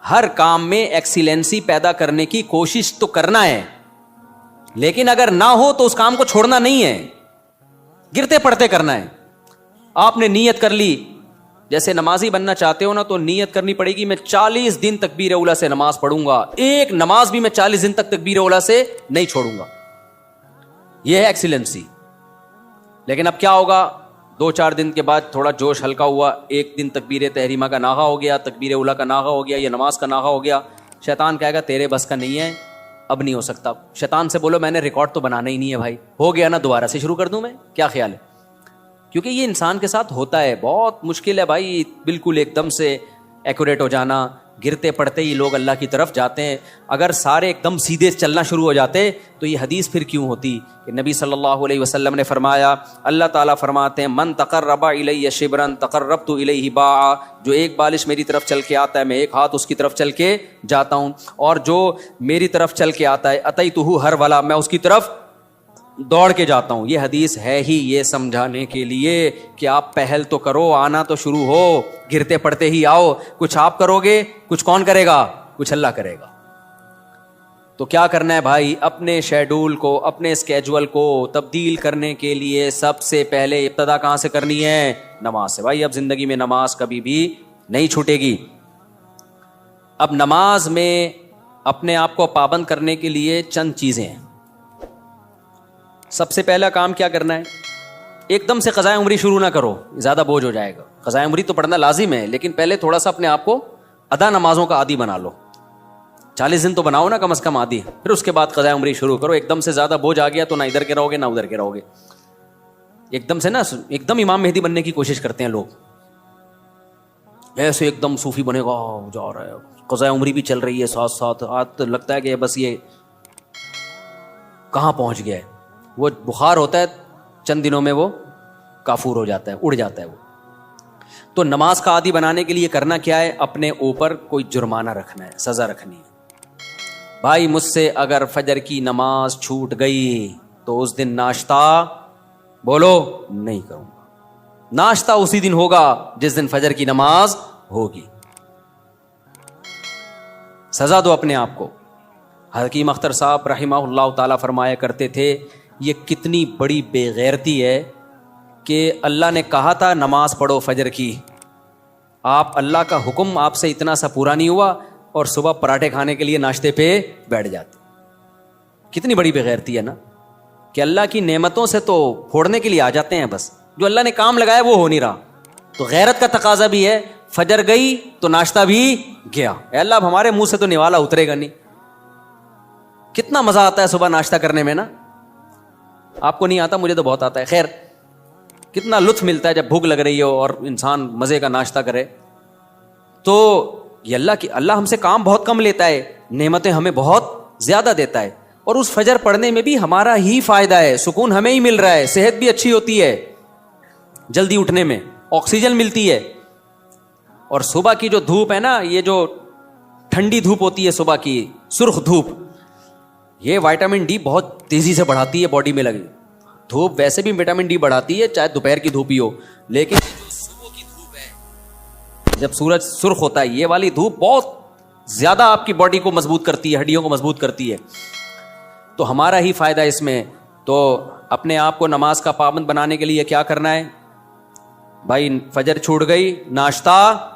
ہر کام میں ایکسیلنسی پیدا کرنے کی کوشش تو کرنا ہے, لیکن اگر نہ ہو تو اس کام کو چھوڑنا نہیں ہے, گرتے پڑتے کرنا ہے. آپ نے نیت کر لی, جیسے نمازی بننا چاہتے ہو نا, تو نیت کرنی پڑے گی میں 40 دن تکبیر اولیٰ سے نماز پڑھوں گا, ایک نماز بھی میں 40 دن تک تکبیر اولیٰ سے نہیں چھوڑوں گا. یہ ہے ایکسیلنسی. لیکن اب کیا ہوگا, 2-4 دن کے بعد تھوڑا جوش ہلکا ہوا, ایک دن تکبیر تحریمہ کا ناغہ ہو گیا, تکبیر اولیٰ کا ناغہ ہو گیا, یا نماز کا ناغہ ہو گیا, شیطان کہے گا تیرے بس کا نہیں ہے, اب نہیں ہو سکتا. شیطان سے بولو میں نے ریکارڈ تو بنانا ہی نہیں ہے بھائی, ہو گیا نا دوبارہ سے شروع کر دوں میں, کیا خیال ہے؟ کیونکہ یہ انسان کے ساتھ ہوتا ہے, بہت مشکل ہے بھائی بالکل ایک دم سے ایکوریٹ ہو جانا. گرتے پڑتے ہی لوگ اللہ کی طرف جاتے ہیں. اگر سارے ایک دم سیدھے چلنا شروع ہو جاتے تو یہ حدیث پھر کیوں ہوتی کہ نبی صلی اللہ علیہ وسلم نے فرمایا, اللہ تعالیٰ فرماتے ہیں من تقرب الی شبرا تقربت الیہ باعا, جو ایک بالش میری طرف چل کے آتا ہے میں ایک ہاتھ اس کی طرف چل کے جاتا ہوں, اور جو میری طرف چل کے آتا ہے اتیتہ ہرولا, میں اس کی طرف دوڑ کے جاتا ہوں. یہ حدیث ہے ہی یہ سمجھانے کے لیے کہ آپ پہل تو کرو, آنا تو شروع ہو, گرتے پڑتے ہی آؤ. کچھ آپ کرو گے, کچھ کون کرے گا؟ کچھ اللہ کرے گا. تو کیا کرنا ہے بھائی, اپنے شیڈول کو, اپنے اسکیجول کو تبدیل کرنے کے لیے سب سے پہلے ابتدا کہاں سے کرنی ہے؟ نماز سے. بھائی اب زندگی میں نماز کبھی بھی نہیں چھوٹے گی. اب نماز میں اپنے آپ کو پابند کرنے کے لیے چند چیزیں ہیں. سب سے پہلا کام کیا کرنا ہے, ایک دم سے قضائے عمری شروع نہ کرو, زیادہ بوجھ ہو جائے گا. قضائے عمری تو پڑھنا لازم ہے, لیکن پہلے تھوڑا سا اپنے آپ کو ادا نمازوں کا عادی بنا لو. 40 دن تو بناؤ نا کم از کم عادی, پھر اس کے بعد قضائے عمری شروع کرو. ایک دم سے زیادہ بوجھ آ گیا تو نہ ادھر کے رہو گے نہ ادھر کے رہو گے. ایک دم سے نا ایک دم امام مہدی بننے کی کوشش کرتے ہیں لوگ, ایسے ایک دم صوفی بنے گا, جا رہا ہے قضائے عمری بھی چل رہی ہے ساتھ ساتھ, آج تو لگتا ہے کہ بس یہ کہاں پہنچ گیا ہے. وہ بخار ہوتا ہے چند دنوں میں وہ کافور ہو جاتا ہے, اڑ جاتا ہے وہ. تو نماز کا عادی بنانے کے لیے کرنا کیا ہے, اپنے اوپر کوئی جرمانہ رکھنا ہے, سزا رکھنی ہے. بھائی مجھ سے اگر فجر کی نماز چھوٹ گئی تو اس دن ناشتہ بولو نہیں کروں گا. ناشتہ اسی دن ہوگا جس دن فجر کی نماز ہوگی. سزا دو اپنے آپ کو. حکیم اختر صاحب رحمہ اللہ تعالیٰ فرمایا کرتے تھے, یہ کتنی بڑی بے غیرتی ہے کہ اللہ نے کہا تھا نماز پڑھو فجر کی, آپ اللہ کا حکم آپ سے اتنا سا پورا نہیں ہوا اور صبح پراٹھے کھانے کے لیے ناشتے پہ بیٹھ جاتے. کتنی بڑی بے غیرتی ہے نا, کہ اللہ کی نعمتوں سے تو پھوڑنے کے لیے آ جاتے ہیں, بس جو اللہ نے کام لگایا وہ ہو نہیں رہا. تو غیرت کا تقاضا بھی ہے, فجر گئی تو ناشتہ بھی گیا. اے اللہ اب ہمارے منہ سے تو نوالا اترے گا نہیں. کتنا مزہ آتا ہے صبح ناشتہ کرنے میں نا, آپ کو نہیں آتا, مجھے تو بہت آتا ہے. خیر کتنا لطف ملتا ہے جب بھوک لگ رہی ہو اور انسان مزے کا ناشتہ کرے. تو یہ اللہ ہم سے کام بہت کم لیتا ہے, نعمتیں ہمیں بہت زیادہ دیتا ہے, اور اس فجر پڑھنے میں بھی ہمارا ہی فائدہ ہے, سکون ہمیں ہی مل رہا ہے, صحت بھی اچھی ہوتی ہے, جلدی اٹھنے میں آکسیجن ملتی ہے. اور صبح کی جو دھوپ ہے نا, یہ جو ٹھنڈی دھوپ ہوتی ہے صبح کی, سرخ دھوپ, یہ وٹامن ڈی بہت تیزی سے بڑھاتی ہے باڈی میں لگی. دھوپ ویسے بھی وٹامن ڈی بڑھاتی ہے, چاہے دوپہر کی دھوپ ہی ہو, لیکن جو صبح کی دھوپ ہے جب سورج سرخ ہوتا ہے, یہ والی دھوپ بہت زیادہ آپ کی باڈی کو مضبوط کرتی ہے, ہڈیوں کو مضبوط کرتی ہے. تو ہمارا ہی فائدہ اس میں. تو اپنے آپ کو نماز کا پابند بنانے کے لیے کیا کرنا ہے بھائی؟ فجر چھوٹ گئی, ناشتہ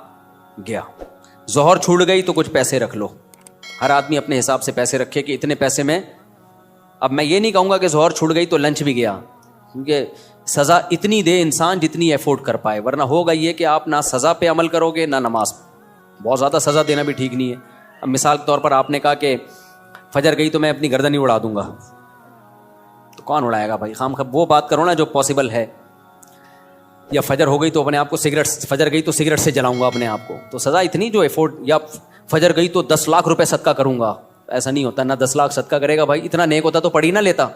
گیا. ظہر چھوٹ گئی تو کچھ پیسے رکھ لو. ہر آدمی اپنے حساب سے پیسے رکھے کہ اتنے پیسے میں. اب میں یہ نہیں کہوں گا کہ ظہر چھوٹ گئی تو لنچ بھی گیا, کیونکہ سزا اتنی دے انسان جتنی افورڈ کر پائے, ورنہ ہوگا یہ کہ آپ نہ سزا پہ عمل کرو گے نہ نماز. بہت زیادہ سزا دینا بھی ٹھیک نہیں ہے. اب مثال کے طور پر آپ نے کہا کہ فجر گئی تو میں اپنی گردن ہی اڑا دوں گا, تو کون اڑائے گا بھائی؟ خام وہ بات کرو نا جو پاسبل ہے. یا فجر ہو گئی تو اپنے آپ کو سگریٹ, فجر گئی تو سگریٹ سے جلاؤں گا اپنے آپ کو, تو سزا اتنی جو افورڈ. یا فجر گئی تو 10 لاکھ روپے صدقہ کروں گا, ایسا نہیں ہوتا. نہ 10 لاکھ صدقہ کرے گا بھائی, اتنا نیک ہوتا تو پڑھ ہی نہ لیتا.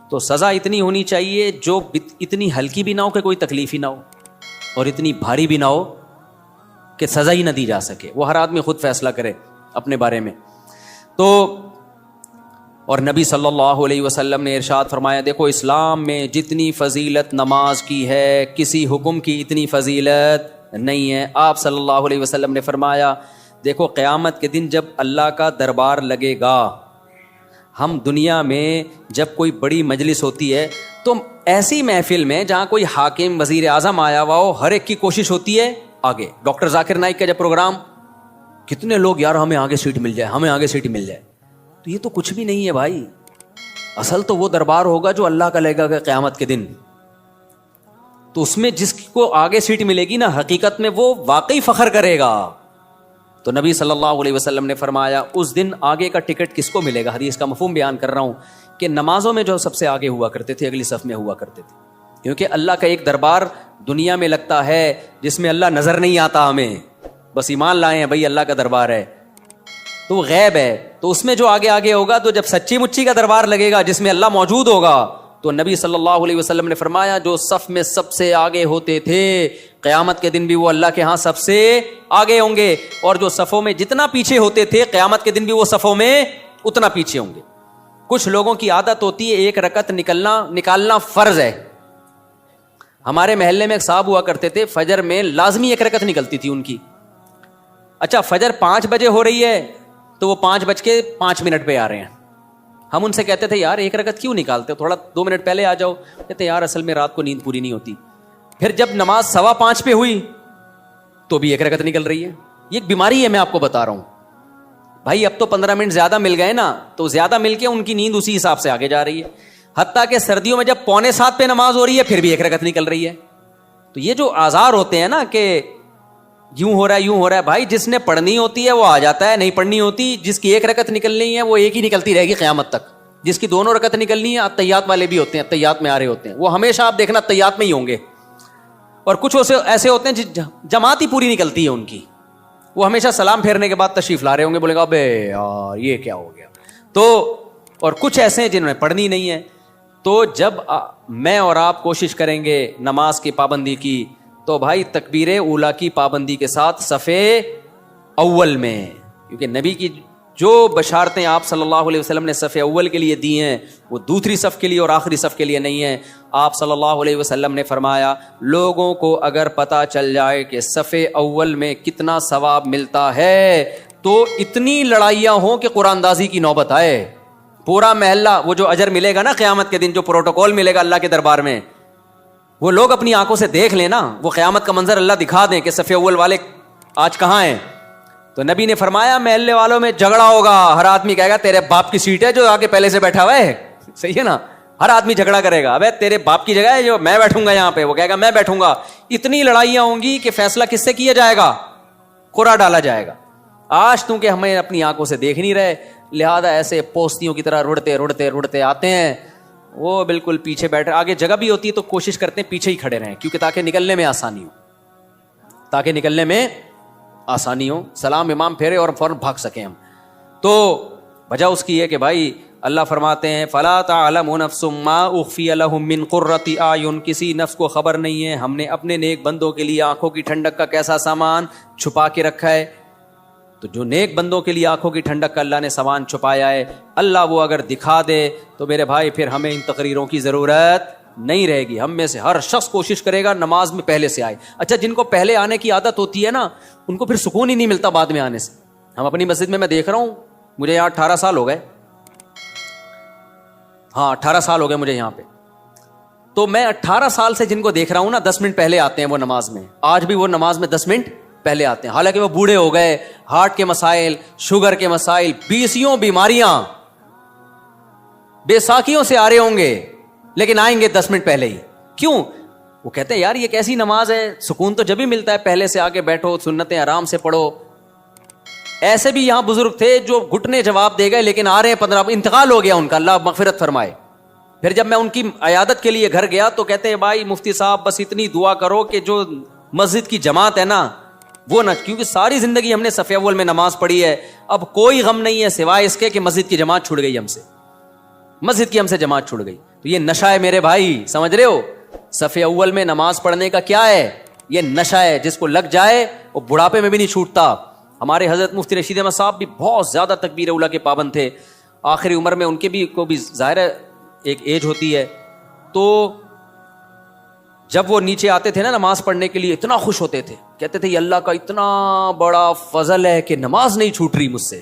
تو سزا اتنی ہونی چاہیے جو اتنی ہلکی بھی نہ ہو کہ کوئی تکلیف ہی نہ ہو, اور اتنی بھاری بھی نہ ہو کہ سزا ہی نہ دی جا سکے. وہ ہر آدمی خود فیصلہ کرے اپنے بارے میں. تو اور نبی صلی اللہ علیہ وسلم نے ارشاد فرمایا, دیکھو اسلام میں جتنی فضیلت نماز کی ہے کسی حکم کی اتنی فضیلت نہیں ہے. آپ صلی اللہ علیہ وسلم نے فرمایا, دیکھو قیامت کے دن جب اللہ کا دربار لگے گا, ہم دنیا میں جب کوئی بڑی مجلس ہوتی ہے تو ایسی محفل میں جہاں کوئی حاکم وزیر اعظم آیا ہوا ہو, ہر ایک کی کوشش ہوتی ہے آگے. ڈاکٹر ذاکر نائک کا جب پروگرام, کتنے لوگ یار ہمیں آگے سیٹ مل جائے, ہمیں آگے سیٹ مل جائے. تو یہ تو کچھ بھی نہیں ہے بھائی. اصل تو وہ دربار ہوگا جو اللہ کا لگے گا قیامت کے دن. تو اس میں جس کو آگے سیٹ ملے گی نا, حقیقت میں وہ واقعی فخر کرے گا. تو نبی صلی اللہ علیہ وسلم نے فرمایا اس دن آگے کا ٹکٹ کس کو ملے گا؟ حدیث کا مفہوم بیان کر رہا ہوں کہ نمازوں میں جو سب سے آگے ہوا کرتے تھے, اگلی صف میں ہوا کرتے تھے, کیونکہ اللہ کا ایک دربار دنیا میں لگتا ہے جس میں اللہ نظر نہیں آتا ہمیں, بس ایمان لائے ہیں بھائی اللہ کا دربار ہے, تو وہ غیب ہے. تو اس میں جو آگے آگے ہوگا, تو جب سچی مچی کا دربار لگے گا جس میں اللہ موجود ہوگا, تو نبی صلی اللہ علیہ وسلم نے فرمایا جو صف میں سب سے آگے ہوتے تھے قیامت کے دن بھی وہ اللہ کے ہاں سب سے آگے ہوں گے, اور جو صفوں میں جتنا پیچھے ہوتے تھے قیامت کے دن بھی وہ صفوں میں اتنا پیچھے ہوں گے. کچھ لوگوں کی عادت ہوتی ہے ایک رکعت نکالنا فرض ہے. ہمارے محلے میں ایک صاحب ہوا کرتے تھے, فجر میں لازمی ایک رکعت نکلتی تھی ان کی. اچھا فجر 5 بجے ہو رہی ہے تو وہ 5:05 پہ آ رہے ہیں. ہم ان سے کہتے تھے یار ایک رکعت کیوں نکالتے ہو, تھوڑا 2 منٹ پہلے آ جاؤ. کہتے یار اصل میں رات کو نیند پوری نہیں ہوتی. پھر جب نماز 5:15 پہ ہوئی تو بھی ایک رکعت نکل رہی ہے. یہ ایک بیماری ہے, میں آپ کو بتا رہا ہوں بھائی. اب تو 15 منٹ زیادہ مل گئے نا, تو زیادہ مل کے ان کی نیند اسی حساب سے آگے جا رہی ہے. حتیٰ کہ سردیوں میں جب 6:45 پہ نماز ہو رہی ہے پھر بھی ایک رکعت نکل رہی ہے. تو یہ جو آزار ہوتے ہیں نا کہ یوں ہو رہا ہے بھائی, جس نے پڑھنی ہوتی ہے وہ آ جاتا ہے, نہیں پڑھنی ہوتی, جس کی ایک رکعت نکلنی ہے وہ ایک ہی نکلتی رہے گی قیامت تک. جس کی 2 رکعت نکلنی ہے, التحیات والے بھی ہوتے ہیں, التحیات میں آ رہے ہوتے ہیں, وہ ہمیشہ آپ دیکھنا التحیات میں ہی ہوں گے. اور کچھ ایسے ہوتے ہیں جماعت ہی پوری نکلتی ہے ان کی, وہ ہمیشہ سلام پھیرنے کے بعد تشریف لا رہے ہوں گے, بولے گا ابے یار یہ کیا ہو گیا. تو اور کچھ ایسے ہیں جنہوں نے پڑھنی نہیں ہے. تو جب میں اور آپ کوشش کریں گے نماز کی پابندی کی, تو بھائی تکبیر اولیٰ کی پابندی کے ساتھ صفے اول میں, کیونکہ نبی کی جو بشارتیں آپ صلی اللہ علیہ وسلم نے صف اول کے لیے دی ہیں وہ دوسری صف کے لیے اور آخری صف کے لیے نہیں ہیں. آپ صلی اللہ علیہ وسلم نے فرمایا لوگوں کو اگر پتہ چل جائے کہ صف اول میں کتنا ثواب ملتا ہے تو اتنی لڑائیاں ہوں کہ قرآن اندازی کی نوبت آئے. پورا محلہ, وہ جو اجر ملے گا نا قیامت کے دن, جو پروٹوکول ملے گا اللہ کے دربار میں, وہ لوگ اپنی آنکھوں سے دیکھ لیں نا, وہ قیامت کا منظر اللہ دکھا دیں کہ صف اول والے آج کہاں ہیں. تو نبی نے فرمایا محلے والوں میں جھگڑا ہوگا, ہر آدمی کہے گا تیرے باپ کی سیٹ ہے جو آگے پہلے سے بیٹھا ہوا ہے, صحیح ہے نا. ہر آدمی جھگڑا کرے گا, ابے تیرے باپ کی جگہ ہے جو میں بیٹھوں گا یہاں پہ, وہ کہے گا میں بیٹھوں گا. اتنی لڑائیاں ہوں گی کہ فیصلہ کس سے کیا جائے گا؟ قرعہ ڈالا جائے گا. آج تو کہ ہمیں اپنی آنکھوں سے دیکھ نہیں رہے, لہذا ایسے پوستیوں کی طرح رڑتے آتے ہیں. وہ بالکل پیچھے بیٹھے, آگے جگہ بھی ہوتی ہے تو کوشش کرتے ہیں پیچھے ہی کھڑے رہیں, کیونکہ تاکہ نکلنے میں آسانی ہو, سلام امام پھیرے اور فوراً بھاگ سکیں ہم. تو وجہ اس کی ہے کہ بھائی اللہ فرماتے ہیں فلا تعلم نفس ما اخفی لهم من قرۃ اعین، کسی نفس کو خبر نہیں ہے ہم نے اپنے نیک بندوں کے لیے آنکھوں کی ٹھنڈک کا کیسا سامان چھپا کے رکھا ہے. تو جو نیک بندوں کے لیے آنکھوں کی ٹھنڈک کا اللہ نے سامان چھپایا ہے، اللہ وہ اگر دکھا دے تو میرے بھائی پھر ہمیں ان تقریروں کی ضرورت نہیں رہے گی. ہم میں سے ہر شخص کوشش کرے گا نماز میں پہلے سے آئے. اچھا جن کو پہلے آنے کی عادت ہوتی ہے نا، ان کو پھر سکون ہی نہیں ملتا بعد میں آنے سے. ہم اپنی مسجد میں دیکھ رہا ہوں، مجھے یہاں 18 سال ہو گئے، ہاں 18 سال ہو گئے مجھے یہاں پہ. تو میں 18 سال سے جن کو دیکھ رہا ہوں نا 10 منٹ پہلے آتے ہیں وہ نماز میں. آج بھی وہ نماز میں 10 منٹ پہلے آتے ہیں، حالانکہ وہ بوڑھے ہو گئے، ہارٹ کے مسائل، شوگر کے مسائل، 20 بیماریاں، بے ساکھیوں سے آ رہے ہوں گے، لیکن آئیں گے 10 منٹ پہلے ہی. کیوں؟ وہ کہتے ہیں یار یہ کیسی نماز ہے، سکون تو جب ہی ملتا ہے پہلے سے آگے بیٹھو، سنتیں آرام سے پڑھو. ایسے بھی یہاں بزرگ تھے جو گھٹنے جواب دے گئے لیکن آ رہے ہیں 15، انتقال ہو گیا ان کا، اللہ مغفرت فرمائے. پھر جب میں ان کی عیادت کے لیے گھر گیا تو کہتے ہیں بھائی مفتی صاحب بس اتنی دعا کرو کہ جو مسجد کی جماعت ہے نا وہ نہ، کیونکہ ساری زندگی ہم نے صف اول میں نماز پڑھی ہے، اب کوئی غم نہیں ہے سوائے اس کے کہ مسجد کی جماعت چھوٹ گئی ہم سے، مسجد کی ہم سے جماعت چھوٹ گئی. تو یہ نشہ ہے میرے بھائی، سمجھ رہے ہو؟ صف اول میں نماز پڑھنے کا کیا ہے؟ یہ نشہ ہے، جس کو لگ جائے وہ بڑھاپے میں بھی نہیں چھوٹتا. ہمارے حضرت مفتی رشید احمد صاحب بھی بہت زیادہ تکبیر اولیٰ کے پابند تھے، آخری عمر میں ان کے بھی کو بھی ظاہر ہے ایک ایج ہوتی ہے. تو جب وہ نیچے آتے تھے نا نماز پڑھنے کے لیے اتنا خوش ہوتے تھے، کہتے تھے یہ اللہ کا اتنا بڑا فضل ہے کہ نماز نہیں چھوٹ رہی مجھ سے.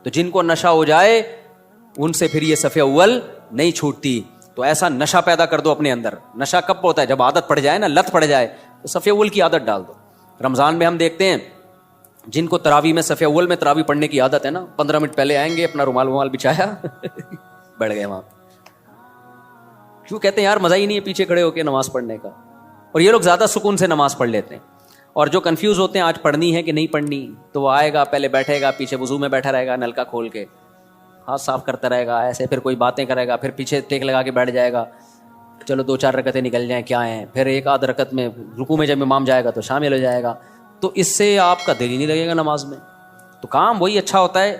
تو جن کو نشہ ہو جائے ان سے پھر یہ صف اول نہیں چھوٹتی. تو ایسا نشہ پیدا کر دو اپنے اندر. نشہ کب ہوتا ہے؟ جب عادت پڑ جائے نا، لت پڑ جائے، تو صف اول کی عادت ڈال دو. رمضان میں ہم دیکھتے ہیں جن کو تراویح میں صف اول میں تراویح پڑھنے کی عادت ہے نا، 15 منٹ پہلے آئیں گے، اپنا رومال بچھایا بیٹھ گئے وہاں. کیوں؟ کہتے ہیں یار مزہ ہی نہیں ہے پیچھے کھڑے ہو کے نماز پڑھنے کا. اور یہ لوگ زیادہ سکون سے نماز پڑھ لیتے ہیں. اور جو کنفیوز ہوتے ہیں آج پڑھنی ہے کہ نہیں پڑھنی، تو وہ آئے گا پہلے بیٹھے گا، پیچھے وضو میں بیٹھا رہے گا، نلکا کھول کے ہاتھ صاف کرتا رہے گا ایسے، پھر کوئی باتیں کرے گا، پھر پیچھے ٹیک لگا کے بیٹھ جائے گا، چلو 2-4 رکعتیں نکل جائیں کیا ہیں، پھر ایک آدھ رکعت میں رکوع میں جب امام جائے گا تو شامل ہو جائے گا. تو اس سے آپ کا دل ہی نہیں لگے گا نماز میں. تو کام وہی اچھا ہوتا ہے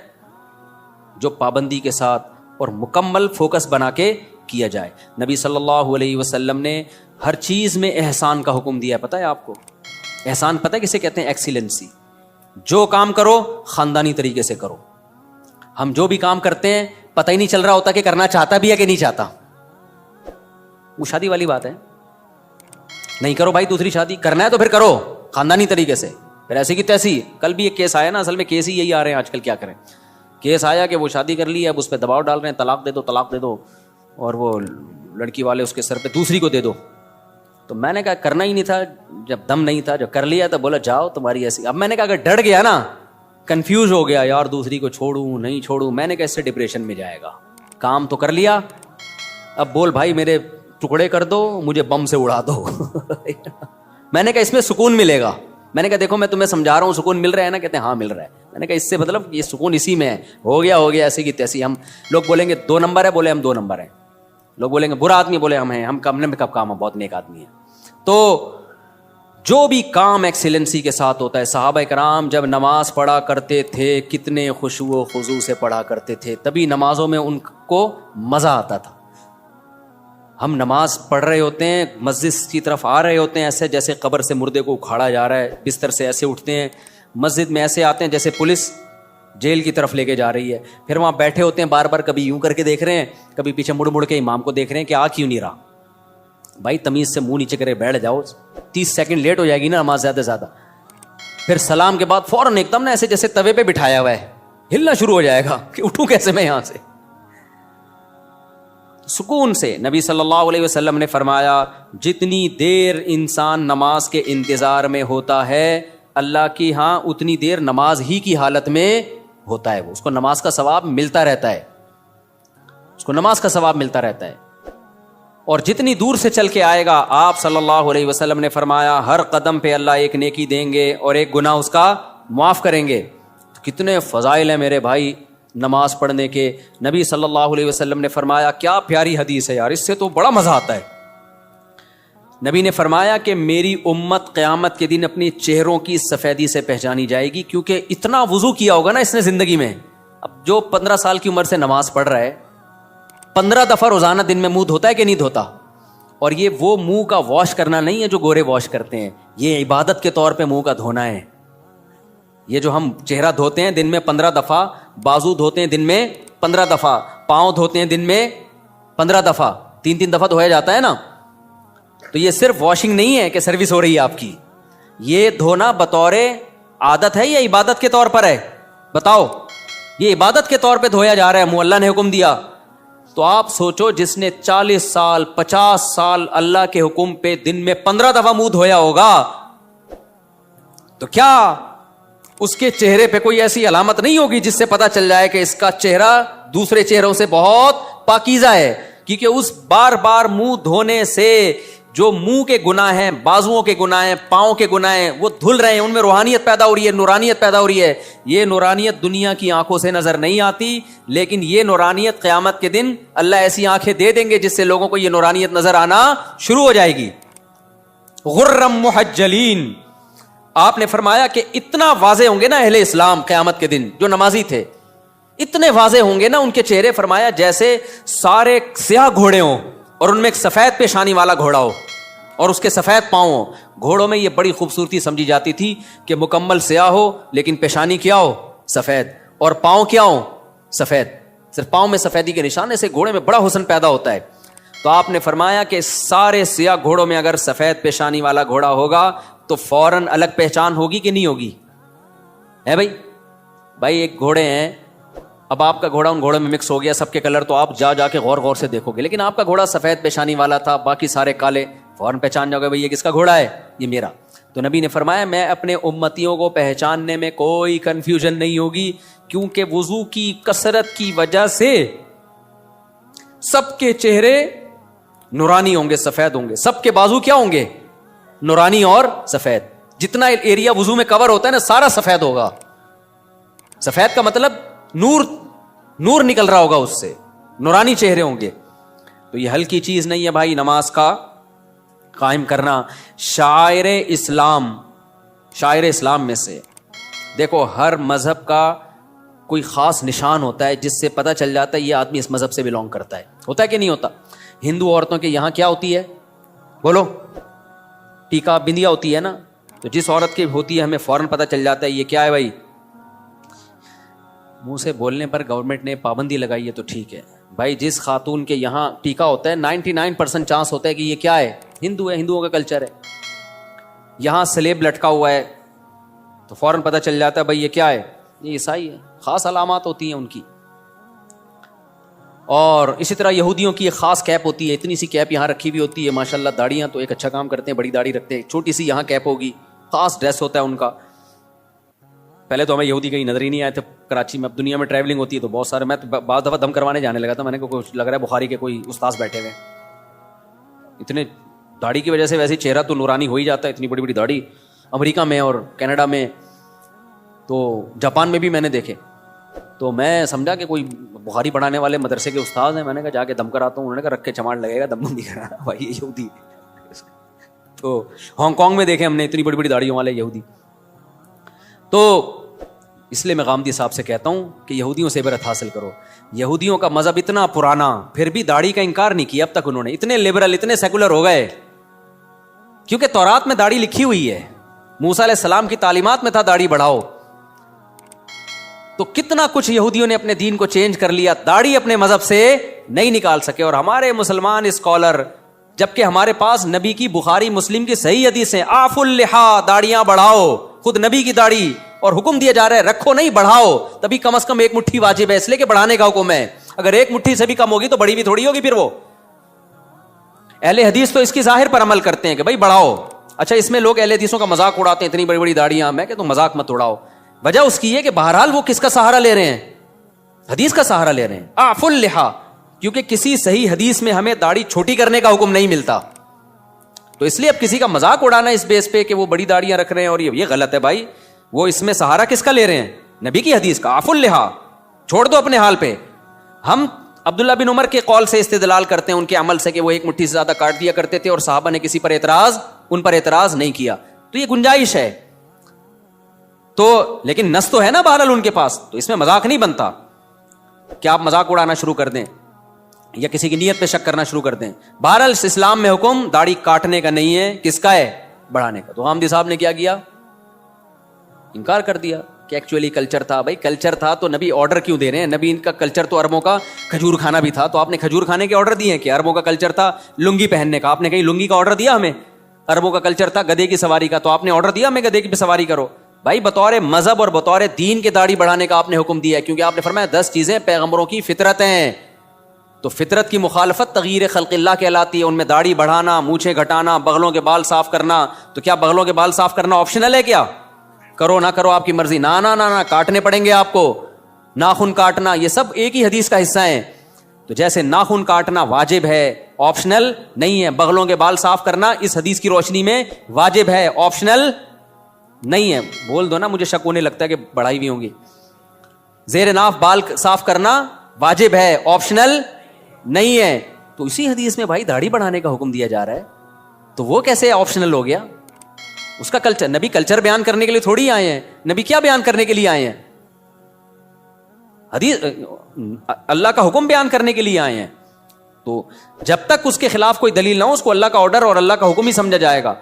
جو پابندی کے ساتھ اور مکمل فوکس بنا کے کیا جائے. نبی صلی اللہ علیہ وسلم نے ہر چیز میں احسان کا حکم دیا ہے. پتہ ہے آپ کو احسان پتہ ہے کسے کہتے ہیں؟ ایکسیلنسی. جو کام کرو خاندانی طریقے سے کرو. ہم جو بھی کام کرتے ہیں پتہ ہی نہیں چل رہا ہوتا کہ کرنا چاہتا بھی ہے کہ نہیں چاہتا. وہ شادی والی بات ہے، نہیں کرو بھائی دوسری شادی، کرنا ہے تو پھر کرو خاندانی طریقے سے، پھر ایسی کی تیسی. کل بھی ایک کیس آیا نا، اصل میں کیس ہی یہی آ رہے ہیں آج کل، کیا کریں. کیس آیا کہ وہ شادی کر لی ہے، اب اس پہ دباؤ ڈال رہے ہیں طلاق دے دو طلاق دے دو، اور وہ لڑکی والے اس کے سر پہ دوسری کو دے دو. تو میں نے کہا کرنا ہی نہیں تھا، جب دم نہیں تھا، جب کر لیا تو بولا جاؤ تمہاری ایسی. اب میں نے کہا اگر ڈر گیا نا، کنفیوز ہو گیا یار دوسری کو چھوڑوں نہیں چھوڑوں، میں نے کہا اس سے ڈپریشن میں جائے گا. کام تو کر لیا، اب بول بھائی میرے ٹکڑے کر دو، مجھے بم سے اڑا دو. میں نے کہا اس میں سکون ملے گا. میں نے کہا دیکھو میں تمہیں سمجھا رہا ہوں سکون مل رہا ہے نا؟ کہتے ہیں ہاں مل رہا ہے. میں نے کہا اس سے مطلب یہ سکون اسی میں ہے. ہو گیا ایسی کی تیسی. ہم لوگ بولیں گے 2 نمبر ہے، بولے ہم 2 نمبر ہیں. لوگ بولیں گے برا آدمی، بولے ہم ہیں، ہم کم میں کب کام ہے، بہت نیک آدمی ہے. تو جو بھی کام ایکسیلنسی کے ساتھ ہوتا ہے. صحابہ کرام جب نماز پڑھا کرتے تھے کتنے خشوع و خضوع سے پڑھا کرتے تھے، تبھی نمازوں میں ان کو مزہ آتا تھا. ہم نماز پڑھ رہے ہوتے ہیں، مسجد کی طرف آ رہے ہوتے ہیں ایسے جیسے قبر سے مردے کو اکھاڑا جا رہا ہے، بستر سے ایسے اٹھتے ہیں، مسجد میں ایسے آتے ہیں جیسے پولیس جیل کی طرف لے کے جا رہی ہے. پھر وہاں بیٹھے ہوتے ہیں بار بار، کبھی یوں کر کے دیکھ رہے ہیں، کبھی پیچھے مڑ مڑ کے امام کو دیکھ رہے ہیں کہ آ کیوں نہیں رہا. بھائی تمیز سے منہ نیچے کرے بیٹھ جاؤ، 30 سیکنڈ لیٹ ہو جائے گی نا نماز زیادہ زیادہ. پھر سلام کے بعد فوراً ایک دم نا ایسے جیسے توے پہ بٹھایا ہوا ہے، ہلنا شروع ہو جائے گا کہ اٹھوں کیسے میں یہاں سے. سکون سے. نبی صلی اللہ علیہ وسلم نے فرمایا جتنی دیر انسان نماز کے انتظار میں ہوتا ہے اللہ کی ہاں اتنی دیر نماز ہی کی حالت میں ہوتا ہے. وہ اس کو نماز کا ثواب ملتا رہتا ہے، اس کو نماز کا ثواب ملتا رہتا ہے. اور جتنی دور سے چل کے آئے گا، آپ صلی اللہ علیہ وسلم نے فرمایا ہر قدم پہ اللہ ایک نیکی دیں گے اور ایک گناہ اس کا معاف کریں گے. کتنے فضائل ہیں میرے بھائی نماز پڑھنے کے. نبی صلی اللہ علیہ وسلم نے فرمایا، کیا پیاری حدیث ہے یار، اس سے تو بڑا مزہ آتا ہے. نبی نے فرمایا کہ میری امت قیامت کے دن اپنی چہروں کی سفیدی سے پہچانی جائے گی، کیونکہ اتنا وضو کیا ہوگا نا اس نے زندگی میں. اب جو 15 سال کی عمر سے نماز پڑھ رہا ہے 15 دفعہ روزانہ دن میں منہ دھوتا ہے کہ نہیں دھوتا؟ اور یہ وہ منہ کا واش کرنا نہیں ہے جو گورے واش کرتے ہیں، یہ عبادت کے طور پہ منہ کا دھونا ہے. یہ جو ہم چہرہ دھوتے ہیں دن میں 15 دفعہ، بازو دھوتے ہیں دن میں 15 دفعہ، پاؤں دھوتے ہیں دن میں 15 دفعہ، 3 دفعہ دھویا جاتا ہے نا. تو یہ صرف واشنگ نہیں ہے کہ سروس ہو رہی ہے آپ کی، یہ دھونا بطور عادت ہے یا عبادت کے طور پر ہے؟ بتاؤ. یہ عبادت کے طور پہ دھویا جا رہا ہے، منہ اللہ نے حکم دیا. تو آپ سوچو جس نے 40 سال 50 سال اللہ کے حکم پہ دن میں 15 دفعہ منہ دھویا ہوگا، تو کیا اس کے چہرے پہ کوئی ایسی علامت نہیں ہوگی جس سے پتا چل جائے کہ اس کا چہرہ دوسرے چہروں سے بہت پاکیزہ ہے؟ کیونکہ اس بار بار منہ دھونے سے جو منہ کے گناہ ہیں، بازوؤں کے گناہ ہیں، پاؤں کے گناہ ہیں، وہ دھل رہے ہیں، ان میں روحانیت پیدا ہو رہی ہے، نورانیت پیدا ہو رہی ہے. یہ نورانیت دنیا کی آنکھوں سے نظر نہیں آتی، لیکن یہ نورانیت قیامت کے دن اللہ ایسی آنکھیں دے دیں گے جس سے لوگوں کو یہ نورانیت نظر آنا شروع ہو جائے گی. غرم محجلین، آپ نے فرمایا کہ اتنا واضح ہوں گے نا اہل اسلام قیامت کے دن، جو نمازی تھے اتنے واضح ہوں گے نا ان کے چہرے، فرمایا جیسے سارے سیاہ گھوڑے ہوں اور ان میں ایک سفید پیشانی والا گھوڑا ہو اور اس کے سفید پاؤں ہو. گھوڑوں میں یہ بڑی خوبصورتی سمجھی جاتی تھی کہ مکمل سیاہ ہو لیکن پیشانی کیا ہو؟ سفید، اور پاؤں کیا ہو؟ سفید، صرف پاؤں میں سفیدی کے نشانے سے گھوڑے میں بڑا حسن پیدا ہوتا ہے. تو آپ نے فرمایا کہ سارے سیاہ گھوڑوں میں اگر سفید پیشانی والا گھوڑا ہوگا تو فوراً الگ پہچان ہوگی کہ نہیں ہوگی؟ ہے بھائی ایک گھوڑے ہیں، اب آپ کا گھوڑا ان گھوڑوں میں مکس ہو گیا سب کے کلر، تو آپ جا کے غور سے دیکھو گے، لیکن آپ کا گھوڑا سفید پیشانی والا تھا، باقی سارے کالے، فوراً پہچان جاؤ گے بھائی یہ کس کا گھوڑا ہے؟ یہ میرا. تو نبی نے فرمایا میں اپنے امتیوں کو پہچاننے میں کوئی کنفیوژن نہیں ہوگی، کیونکہ وضو کی کثرت کی وجہ سے سب کے چہرے نورانی ہوں گے، سفید ہوں گے، سب کے بازو کیا ہوں گے؟ نورانی اور سفید. جتنا ایریا وضو میں کور ہوتا ہے نا سارا سفید ہوگا. سفید کا مطلب نور نکل رہا ہوگا اس سے، نورانی چہرے ہوں گے. تو یہ ہلکی چیز نہیں ہے بھائی نماز کا قائم کرنا. شاعر اسلام میں سے دیکھو، ہر مذہب کا کوئی خاص نشان ہوتا ہے جس سے پتہ چل جاتا ہے یہ آدمی اس مذہب سے بلونگ کرتا ہے. ہوتا ہے کہ نہیں ہوتا؟ ہندو عورتوں کے یہاں کیا ہوتی ہے؟ بولو. ٹیکا بندیا ہوتی ہے نا. تو جس عورت کی ہوتی ہے ہمیں فوراً پتہ چل جاتا ہے یہ کیا ہے بھائی. منہ سے بولنے پر گورنمنٹ نے پابندی لگائی ہے تو ٹھیک ہے بھائی. جس خاتون کے یہاں ٹیکا ہوتا ہے 99% چانس ہوتا ہے کہ یہ کیا ہے؟ ہندو ہے، ہندوؤں کا کلچر ہے. یہاں سلیب لٹکا ہوا ہے تو فوراً پتہ چل جاتا ہے بھائی یہ کیا ہے؟ یہ عیسائی ہے. خاص علامات ہوتی ہیں ان کی. اور اسی طرح یہودیوں کی ایک خاص کیپ ہوتی ہے، اتنی سی کیپ یہاں رکھی ہوئی ہوتی ہے ماشاءاللہ. داڑیاں تو ایک اچھا کام کرتے ہیں، بڑی داڑھی رکھتے ہیں، چھوٹی سی یہاں کیپ ہوگی. خاص ڈریس ہوتا ہے ان کا. پہلے تو ہمیں یہودی کہیں نظر ہی نہیں آئے تھے کراچی میں. اب دنیا میں ٹریولنگ ہوتی ہے تو بہت سارے، میں تو بعض دفعہ دم کروانے جانے لگا تھا. میں نے کچھ لگ رہا ہے بخاری کے کوئی استاذ بیٹھے ہوئے. اتنے داڑھی کی وجہ سے ویسے چہرہ تو نورانی ہو ہی جاتا ہے، اتنی بڑی بڑی داڑھی. امریکہ میں اور کینیڈا میں تو جاپان میں بھی میں نے دیکھے. تو میں سمجھا کہ کوئی بخاری پڑھانے والے مدرسے کے استاذ ہیں. میں نے کہا جا کے دم کراتا ہوں. انہوں نے کہا رکھ کے چماڑ لگے گا، دم نہیں کرانا بھائی یہ یہودی. تو ہانگ کانگ میں دیکھے ہم نے اتنی بڑی بڑی داڑھیوں والے یہودی. تو اس لیے میں غامدی صاحب سے کہتا ہوں کہ یہودیوں سے عبرت حاصل کرو. یہودیوں کا مذہب اتنا پرانا، پھر بھی داڑھی کا انکار نہیں کیا اب تک انہوں نے. اتنے لبرل، اتنے سیکولر ہو گئے کیونکہ تورات میں داڑھی لکھی ہوئی ہے. موسیٰ علیہ السلام کی تعلیمات میں تھا داڑھی بڑھاؤ. تو کتنا کچھ یہودیوں نے اپنے دین کو چینج کر لیا، داڑھی اپنے مذہب سے نہیں نکال سکے. اور ہمارے مسلمان اسکالر، جبکہ ہمارے پاس نبی کی بخاری مسلم کی صحیح حدیثیں، آف اللحا، داڑیاں بڑھاؤ. خود نبی کی داڑھی، اور حکم دیا جا رہا ہے رکھو نہیں بڑھاؤ. تبھی کم از کم 1 مٹھی واجب ہے، اس لیے کہ بڑھانے کا حکم ہے. اگر 1 مٹھی سے بھی کم ہوگی تو بڑی بھی تھوڑی ہوگی. پھر وہ اہل حدیث تو اس کی ظاہر پر عمل کرتے ہیں کہ بھائی بڑھاؤ. اچھا اس میں لوگ اہل حدیثوں کا مذاق اڑاتے ہیں، اتنی بڑی بڑی داڑیاں. میں کہتا ہوں مذاق مت اڑاؤ. وجہ اس کی ہے کہ بہرحال وہ کس کا سہارا لے رہے ہیں؟ حدیث کا سہارا لے رہے ہیں. اعف اللحا، کیونکہ کسی صحیح حدیث میں ہمیں داڑھی چھوٹی کرنے کا حکم نہیں ملتا. تو اس لیے اب کسی کا مذاق اڑانا اس بیس پہ کہ وہ بڑی داڑیاں رکھ رہے ہیں اور یہ غلط ہے بھائی. وہ اس میں سہارا کس کا لے رہے ہیں؟ نبی کی حدیث کا. اعف اللحا، چھوڑ دو اپنے حال پہ. ہم عبداللہ بن عمر کے قول سے استدلال کرتے ہیں، ان کے عمل سے، کہ وہ 1 مٹھی سے زیادہ کاٹ دیا کرتے تھے اور صحابہ نے کسی پر ان پر اعتراض نہیں کیا. تو یہ گنجائش ہے. تو لیکن نص تو ہے نا بہرحال ان کے پاس. تو اس میں مذاق نہیں بنتا کہ آپ مذاق اڑانا شروع کر دیں. یا کسی کی نیت پہ شک کرنا شروع کر دیں. بہرحال اسلام میں حکم داڑھی کاٹنے کا نہیں ہے, کس کا ہے؟ بڑھانے کا. تو حامدی صاحب نے کیا کیا؟ انکار کر دیا کہ ایکچولی کلچر تھا. بھائی کلچر تھا تو نبی آرڈر کیوں دے رہے ہیں؟ نبی ان کا کلچر تو عربوں کا کھجور کھانا بھی تھا, تو آپ نے کھجور کھانے کے آرڈر دیے ہیں کہ عربوں کا کلچر تھا لنگی پہننے کا, آپ نے کہیں لنگی کا آرڈر دیا ہمیں؟ عربوں کا کلچر تھا گدھے کی سواری کا, تو آپ نے آرڈر دیا ہمیں گدھے کی سواری کرو؟ بھائی بطور مذہب اور بطور دین کے داڑھی بڑھانے کا آپ نے حکم دیا ہے, کیونکہ آپ نے فرمایا 10 چیزیں پیغمبروں کی فطرت ہیں. تو فطرت کی مخالفت تغییر خلق اللہ کہلاتی ہے. ان میں داڑھی بڑھانا, مونچھیں گھٹانا, بغلوں کے بال صاف کرنا. تو کیا بغلوں کے بال صاف کرنا آپشنل ہے کیا؟ کرو نہ کرو آپ کی مرضی. نہ نہ نہ کاٹنے پڑیں گے آپ کو. ناخن کاٹنا یہ سب ایک ہی حدیث کا حصہ ہیں. تو جیسے ناخن کاٹنا واجب ہے, آپشنل نہیں ہے, بغلوں کے بال صاف کرنا اس حدیث کی روشنی میں واجب ہے, آپشنل نہیں ہے. بول دو نا, مجھے شک ہونے لگتا ہے کہ بڑھائی بھی ہوں گی. زیر ناف بال صاف کرنا واجب ہے, آپشنل نہیں ہے. تو اسی حدیث میں بھائی داڑھی بڑھانے کا حکم دیا جا رہا ہے, تو وہ کیسے آپشنل ہو گیا؟ اس کا کلچر, نبی کلچر بیان کرنے کے لیے تھوڑی آئے ہیں. نبی کیا بیان کرنے کے لیے آئے ہیں؟ حدیث, اللہ کا حکم بیان کرنے کے لیے آئے ہیں. تو جب تک اس کے خلاف کوئی دلیل نہ ہو, اس کو اللہ کا آرڈر اور اللہ کا حکم ہی سمجھا جائے گا.